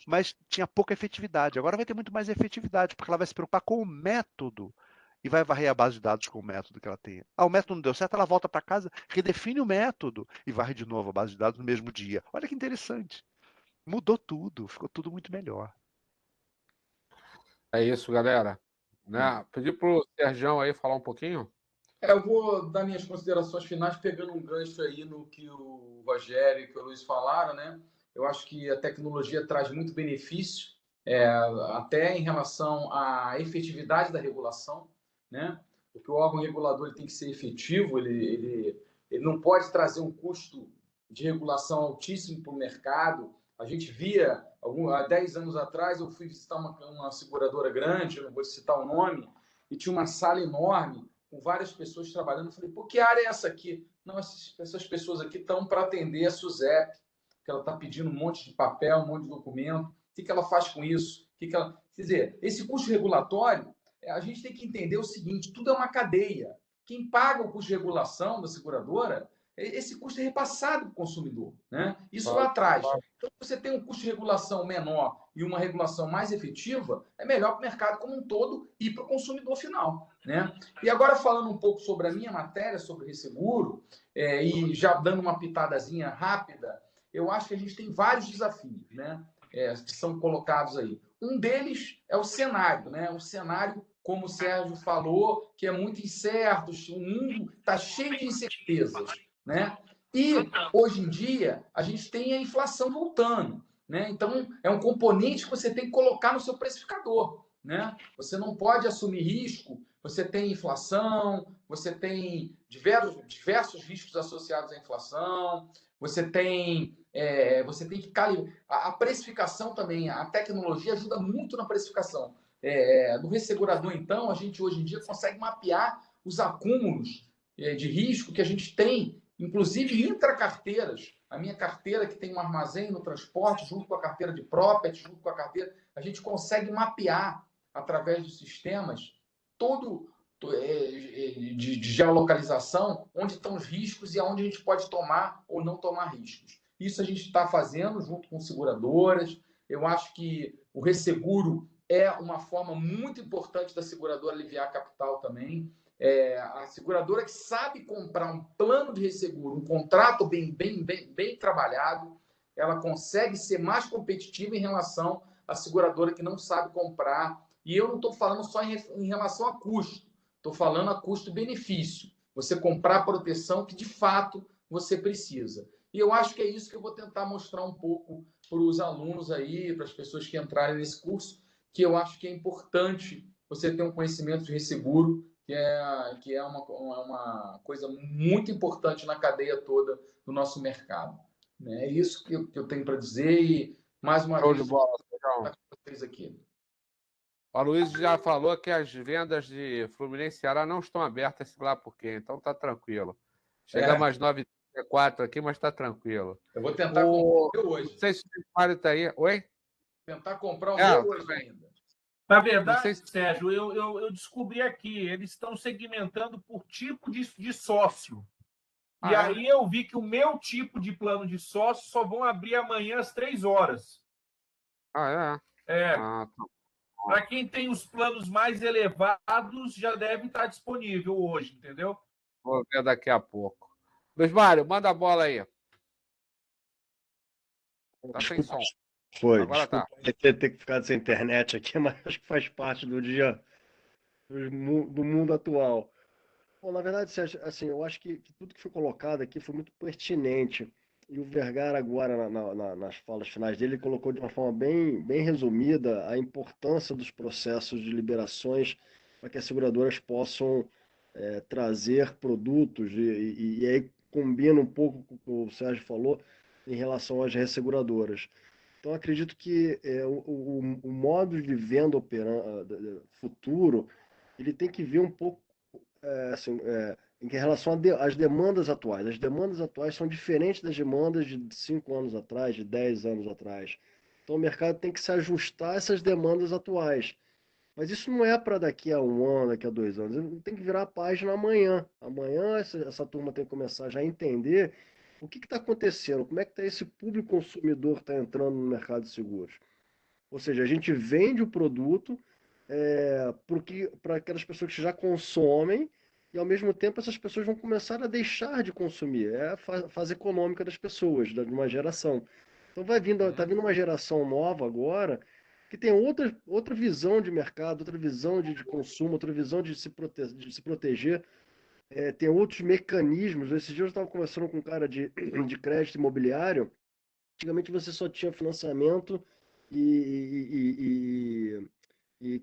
mas tinha pouca efetividade. Agora vai ter muito mais efetividade, porque ela vai se preocupar com o método e vai varrer a base de dados com o método que ela tem. O método não deu certo, ela volta para casa, redefine o método e varre de novo a base de dados no mesmo dia. Olha que interessante. Mudou tudo, ficou tudo muito melhor. É isso, galera. Né? Pedir para o Sergião aí falar um pouquinho. Eu vou dar minhas considerações finais pegando um gancho aí no que o Rogério e que o Luiz falaram, né? Eu acho que a tecnologia traz muito benefício, até em relação à efetividade da regulação, né? Porque o órgão regulador ele tem que ser efetivo, ele não pode trazer um custo de regulação altíssimo para o mercado. A gente via, há 10 anos atrás, eu fui visitar uma seguradora grande, eu não vou citar o nome, e tinha uma sala enorme, com várias pessoas trabalhando. Eu falei, pô, que área é essa aqui? Não, essas pessoas aqui estão para atender a SUSEP, que ela está pedindo um monte de papel, um monte de documento. O que ela faz com isso? Quer dizer, esse custo regulatório, a gente tem que entender o seguinte, tudo é uma cadeia. Quem paga o custo de regulação da seguradora, esse custo é repassado para o consumidor, né? Isso lá atrás. Então, se você tem um custo de regulação menor e uma regulação mais efetiva, é melhor para o mercado como um todo e para o consumidor final, né? E agora, falando um pouco sobre a minha matéria, sobre o resseguro, e já dando uma pitadazinha rápida, eu acho que a gente tem vários desafios, né? Que são colocados aí. Um deles é o cenário, né? O cenário, como o Sérgio falou, que é muito incerto, o mundo está cheio de incertezas, né? E, hoje em dia, a gente tem a inflação voltando, né? Então, é um componente que você tem que colocar no seu precificador, né? Você não pode assumir risco, você tem inflação, você tem diversos riscos associados à inflação, você tem que calibrar. A precificação também, a tecnologia ajuda muito na precificação. No ressegurador, então, a gente hoje em dia consegue mapear os acúmulos de risco que a gente tem, inclusive intracarteiras. A minha carteira, que tem um armazém no transporte, junto com a carteira de property, junto com a carteira, a gente consegue mapear, através dos sistemas, todo de geolocalização, onde estão os riscos e aonde a gente pode tomar ou não tomar riscos. Isso a gente está fazendo junto com seguradoras. Eu acho que o resseguro é uma forma muito importante da seguradora aliviar capital também. A seguradora que sabe comprar um plano de resseguro, um contrato bem trabalhado, ela consegue ser mais competitiva em relação à seguradora que não sabe comprar. E eu não estou falando só em relação a custo, estou falando a custo-benefício. Você comprar a proteção que, de fato, você precisa. E eu acho que é isso que eu vou tentar mostrar um pouco para os alunos aí, para as pessoas que entrarem nesse curso, que eu acho que é importante você ter um conhecimento de resseguro, que é uma coisa muito importante na cadeia toda do nosso mercado. É isso que eu tenho para dizer e, mais uma vez, bola, vocês aqui. O Luiz já falou que as vendas de Fluminense e Ceará não estão abertas, sei lá por quê, então tá tranquilo. Chegamos às 9h34 aqui, mas tá tranquilo. Eu vou tentar comprar hoje. Não sei se o Mário tá aí. Oi? Tentar comprar o meu hoje ainda. Na verdade, Sérgio, eu descobri aqui, eles estão segmentando por tipo de sócio. E aí eu vi que o meu tipo de plano de sócio só vão abrir amanhã às 3 horas. Tá. Para quem tem os planos mais elevados, já deve estar disponível hoje, entendeu? Vou ver daqui a pouco. Luiz Mário, manda a bola aí. Tá sem som. Agora Desculpa tá. ter que ficar sem internet aqui, mas acho que faz parte do mundo atual. Bom, na verdade, Sérgio, assim, eu acho que tudo que foi colocado aqui foi muito pertinente. E o Vergara agora, nas falas finais dele, ele colocou de uma forma bem resumida a importância dos processos de liberações para que as seguradoras possam trazer produtos, e aí combina um pouco com o que o Sérgio falou em relação às resseguradoras. Então, acredito que o modo de venda futuro, ele tem que ver um pouco assim, em relação às demandas atuais. As demandas atuais são diferentes das demandas de 5 anos atrás, de 10 anos atrás. Então, o mercado tem que se ajustar a essas demandas atuais. Mas isso não é para daqui a 1 ano, daqui a 2 anos. Tem que virar a página amanhã. Amanhã essa turma tem que começar já a entender o que está acontecendo, como é que esse público consumidor está entrando no mercado de seguros. Ou seja, a gente vende o produto para aquelas pessoas que já consomem e, ao mesmo tempo, essas pessoas vão começar a deixar de consumir. É a fase econômica das pessoas, de uma geração. Então, tá vindo uma geração nova agora que tem outra visão de mercado, outra visão de consumo, outra visão de se proteger. Tem outros mecanismos. Esses dias eu estava conversando com um cara de crédito imobiliário. Antigamente você só tinha financiamento e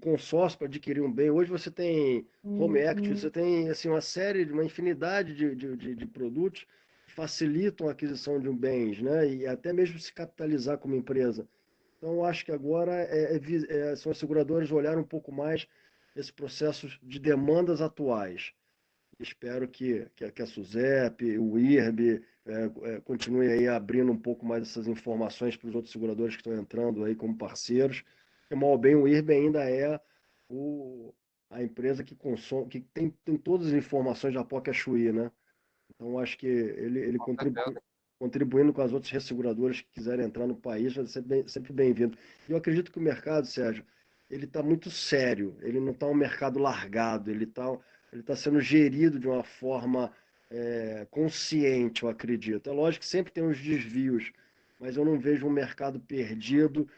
consórcio para adquirir um bem. Hoje você tem home equity, você tem assim, uma infinidade de produtos que facilitam a aquisição de um bens, né? E até mesmo se capitalizar como empresa. Então, eu acho que agora são as seguradoras olhar um pouco mais esse processo de demandas atuais. Espero que a SUSEP, o IRB, continue aí abrindo um pouco mais essas informações para os outros seguradores que estão entrando aí como parceiros. Porque, mal ou bem, o IRB ainda é a empresa que consome, que tem todas as informações da Apoca Chuí, né? Então, acho que ele contribuindo com as outras resseguradoras que quiserem entrar no país, vai ser sempre bem-vindo. E eu acredito que o mercado, Sérgio, ele está muito sério, ele não está um mercado largado, ele está sendo gerido de uma forma consciente, eu acredito. É lógico que sempre tem uns desvios, mas eu não vejo um mercado perdido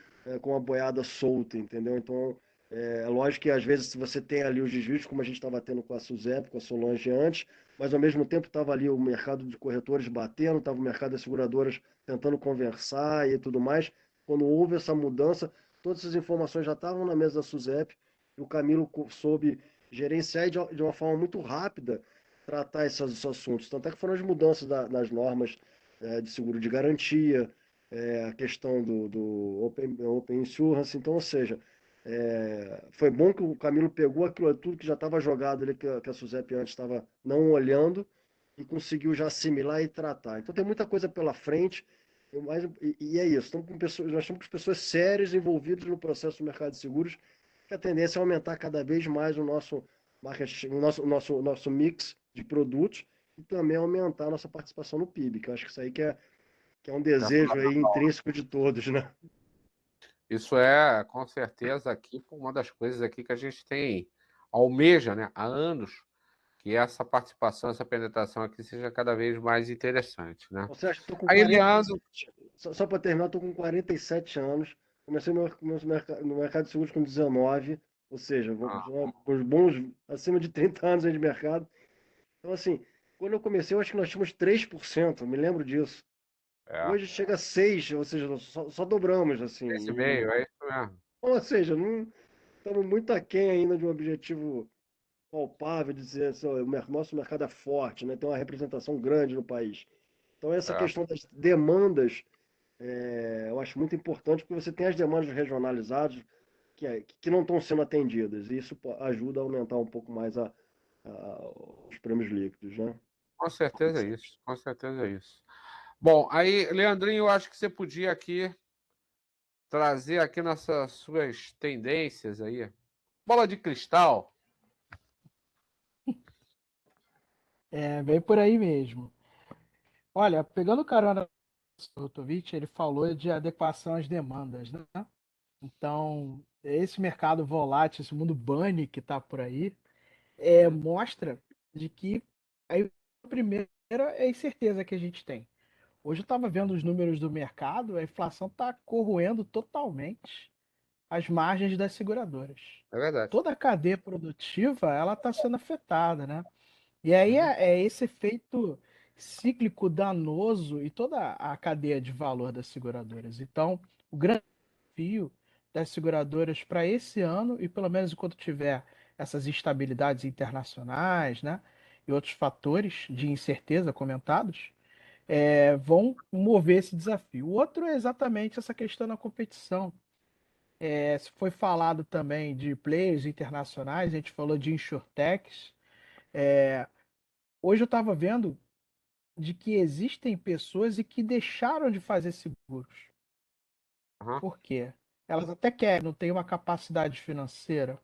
com a boiada solta, entendeu? Então, é lógico que às vezes se você tem ali os desvios, como a gente estava tendo com a SUSEP, com a Solange antes, mas ao mesmo tempo estava ali o mercado de corretores batendo, estava o mercado das seguradoras tentando conversar e tudo mais. Quando houve essa mudança, todas essas informações já estavam na mesa da SUSEP, e o Camilo soube gerenciar e de uma forma muito rápida tratar esses assuntos. Tanto é que foram as mudanças nas normas de seguro de garantia, a questão do Open Insurance. Então, ou seja, foi bom que o Camilo pegou aquilo tudo que já estava jogado ali, que a SUSEP antes estava não olhando, e conseguiu já assimilar e tratar. Então tem muita coisa pela frente, e é isso. Nós estamos com pessoas sérias envolvidas no processo do mercado de seguros, que a tendência é aumentar cada vez mais o nosso nosso mix de produtos e também aumentar a nossa participação no PIB, que eu acho que isso aí que é um desejo aí intrínseco de todos, né? Isso é, com certeza, aqui uma das coisas aqui que a gente tem, almeja, né, há anos, que essa participação, essa penetração aqui seja cada vez mais interessante, né? Você acha que estou com Aí, 47, Leandro, só para terminar, estou com 47 anos, comecei no mercado de seguros com 19, ou seja, com os bons acima de 30 anos aí de mercado. Então, assim, quando eu comecei, eu acho que nós tínhamos 3%, eu me lembro disso. Hoje chega a 6%, ou seja, só dobramos, assim. esse meio, é isso mesmo. Ou seja, não estamos muito aquém ainda de um objetivo palpável, de dizer assim, ó, nosso mercado é forte, né? Tem uma representação grande no país. Então, essa questão das demandas, eu acho muito importante, porque você tem as demandas regionalizadas que não estão sendo atendidas, e isso ajuda a aumentar um pouco mais os prêmios líquidos, né? Com certeza é isso, com certeza é isso. Bom, aí, Leandrinho, eu acho que você podia aqui trazer aqui nessas suas tendências aí. Bola de cristal. Vem por aí mesmo. Olha, pegando carona do Rutovich, ele falou de adequação às demandas, né? Então, esse mercado volátil, esse mundo bunny que está por aí, mostra de que a primeira é a incerteza que a gente tem. Hoje eu estava vendo os números do mercado, a inflação está corroendo totalmente as margens das seguradoras. É verdade. Toda a cadeia produtiva ela está sendo afetada, né? E aí Uhum. é esse efeito cíclico danoso e toda a cadeia de valor das seguradoras. Então, o grande desafio das seguradoras para esse ano, e pelo menos enquanto tiver essas instabilidades internacionais, né, e outros fatores de incerteza comentados, vão mover esse desafio. O outro é exatamente essa questão da competição. Foi falado também de players internacionais, a gente falou de insurtechs. Hoje eu estava vendo de que existem pessoas e que deixaram de fazer seguros. Uhum. Por quê? Elas até querem, não têm uma capacidade financeira,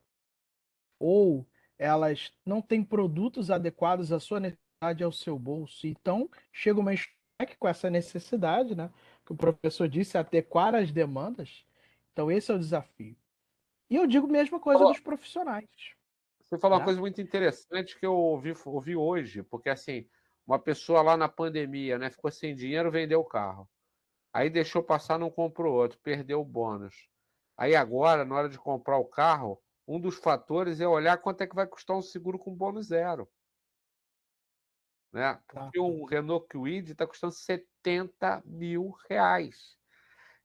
ou elas não têm produtos adequados à sua necessidade, ao seu bolso. Então, chega uma enxugue com essa necessidade, né? Que o professor disse, adequar as demandas. Então, esse é o desafio. E eu digo a mesma coisa dos profissionais, Você falou uma né? coisa muito interessante que eu ouvi hoje, porque assim, uma pessoa lá na pandemia, né, ficou sem dinheiro, vendeu o carro. Aí deixou passar, não comprou outro, perdeu o bônus. Aí agora, na hora de comprar o carro, um dos fatores é olhar quanto é que vai custar um seguro com bônus zero, né? Tá, Porque o Renault Kwid está custando R$ 70.000.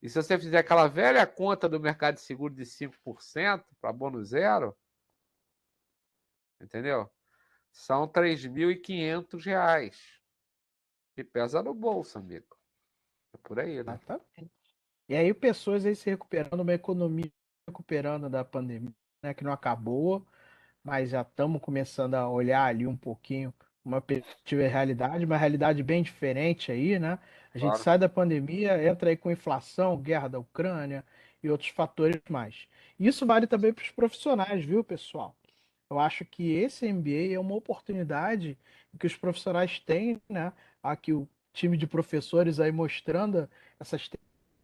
E se você fizer aquela velha conta do mercado de seguro de 5% para bônus zero, entendeu? São R$ 3.500. Que pesa no bolso, amigo. É por aí, né? exatamente. E aí pessoas aí se recuperando, uma economia recuperando da pandemia, né, que não acabou, mas já estamos começando a olhar ali um pouquinho uma perspectiva de realidade, uma realidade bem diferente aí, né? A gente Claro. sai da pandemia, entra aí com inflação, guerra da Ucrânia e outros fatores mais. Isso vale também para os profissionais, viu, pessoal? Eu acho que esse MBA é uma oportunidade que os profissionais têm, né? Aqui o time de professores aí mostrando essas,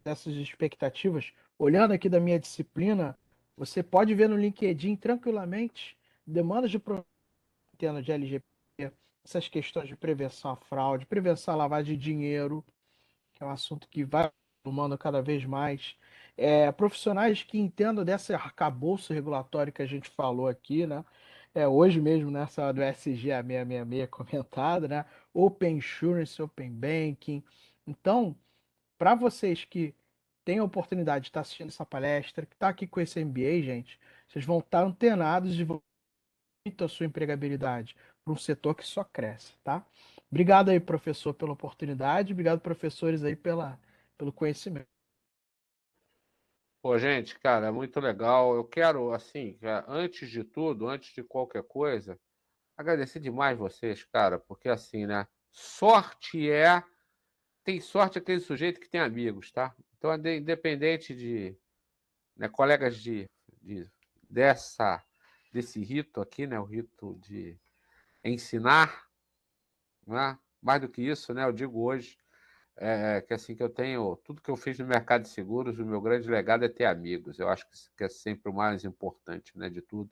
essas expectativas. Olhando aqui da minha disciplina, você pode ver no LinkedIn tranquilamente demandas de entendo de LGPD, essas questões de prevenção à fraude, prevenção à lavagem de dinheiro, que é um assunto que vai tomando cada vez mais. Profissionais que entendam desse arcabouço regulatório que a gente falou aqui, né? Hoje mesmo, nessa do SG a 666 comentada, né? Open Insurance, Open Banking. Então, para vocês que têm a oportunidade de estar assistindo essa palestra, que está aqui com esse MBA, gente, vocês vão estar antenados de muito a sua empregabilidade para um setor que só cresce, tá? Obrigado aí, professor, pela oportunidade. Obrigado, professores, aí pelo conhecimento. Pô, gente, cara, é muito legal. Eu quero, assim, antes de tudo, antes de qualquer coisa, agradecer demais vocês, cara, porque assim, né? Sorte é. Tem sorte aquele sujeito que tem amigos, tá? Então, independente de, né, colegas de dessa desse rito aqui, né? O rito de ensinar, né? Mais do que isso, né? Eu digo hoje que assim que eu tenho tudo que eu fiz no mercado de seguros, o meu grande legado é ter amigos. Eu acho que isso que é sempre o mais importante, né, de tudo.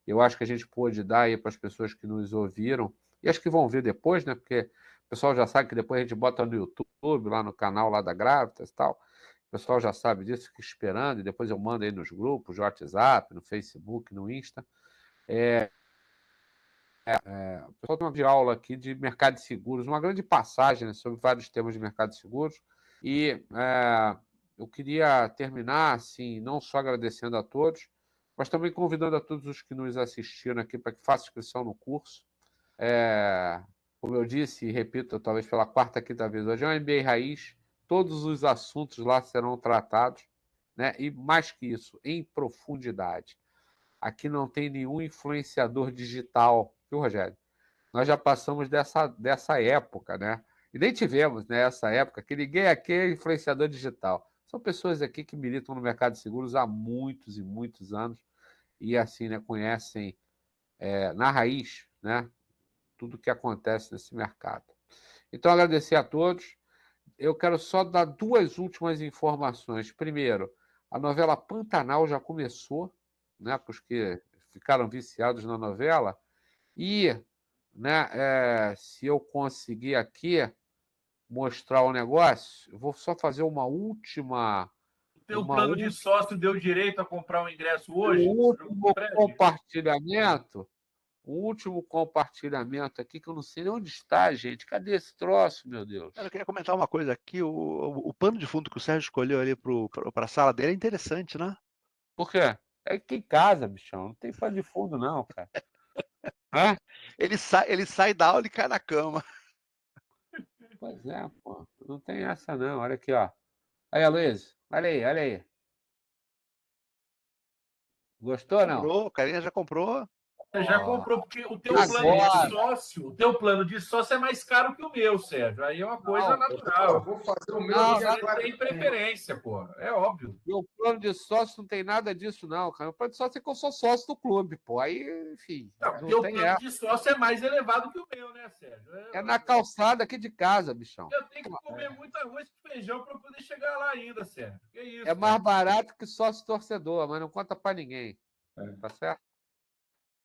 Eu acho que a gente pôde dar aí para as pessoas que nos ouviram e as que vão ver depois, né? Porque o pessoal já sabe que depois a gente bota no YouTube, lá no canal lá da Gravitas e tal. O pessoal já sabe disso, fica esperando, e depois eu mando aí nos grupos, no WhatsApp, no Facebook, no Insta. O pessoal tem uma de aula aqui de mercado de seguros, uma grande passagem, né, sobre vários temas de mercado de seguros. E eu queria terminar, assim, não só agradecendo a todos, mas também convidando a todos os que nos assistiram aqui para que façam inscrição no curso. Como eu disse e repito, talvez pela quarta, quinta vez, hoje é um MBA Raiz, todos os assuntos lá serão tratados, né? E mais que isso, em profundidade. Aqui não tem nenhum influenciador digital, viu, Rogério? Nós já passamos dessa época, né? E nem tivemos, né, essa época, que ninguém aqui é influenciador digital. São pessoas aqui que militam no mercado de seguros há muitos e muitos anos e, assim, né, conhecem na raiz, né, tudo o que acontece nesse mercado. Então, agradecer a todos. Eu quero só dar duas últimas informações. Primeiro, a novela Pantanal já começou, né, para os que ficaram viciados na novela. E, né, se eu conseguir aqui mostrar o negócio, eu vou só fazer uma última. O teu plano de sócio deu direito a comprar um ingresso hoje? O último compartilhamento. O último compartilhamento aqui, que eu não sei nem onde está, gente. Cadê esse troço, meu Deus? Cara, eu queria comentar uma coisa aqui. O pano de fundo que o Sérgio escolheu ali para a sala dele é interessante, né? Por quê? É aqui em casa, bichão. Não tem pano de fundo, não, cara. Hã? Ele sai da aula e cai na cama. Pois é, pô. Não tem essa, não. Olha aqui, ó. Aí, Luiz. Olha aí, olha aí. Gostou ou não? Comprou, o carinha já comprou. Você já comprou, porque o teu plano de sócio é mais caro que o meu, Sérgio. Aí é uma coisa Eu natural. vou fazer o meu. Não, Você tem preferência, pô. É óbvio. Meu plano de sócio não tem nada disso, não, cara. Meu plano de sócio é que eu sou sócio do clube, pô. Aí, enfim, Não, não teu tem plano essa. de sócio é mais elevado que o meu, né, Sérgio? É na calçada aqui de casa, bichão. Eu tenho que comer muito arroz e feijão para poder chegar lá ainda, Sérgio. Que isso? É mais barato que sócio torcedor, mas não conta pra ninguém. Tá certo?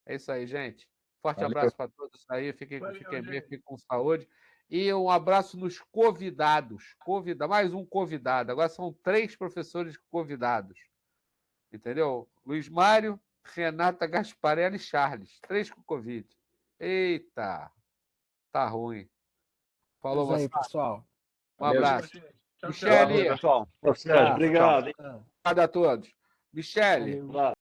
É isso aí, gente. Forte abraço para todos aí. Fiquem bem, fiquem com saúde. E um abraço nos convidados. Mais um convidado. Agora são 3 professores convidados. Entendeu? Luiz Mário, Renata Gasparelli e Charles. 3 com Covid. Eita! Tá ruim. Falou, Isso aí, moçada. pessoal. Um abraço. Tchau, Michele, pessoal. Sérgio, obrigado, hein? obrigado a todos. Michele, Vai.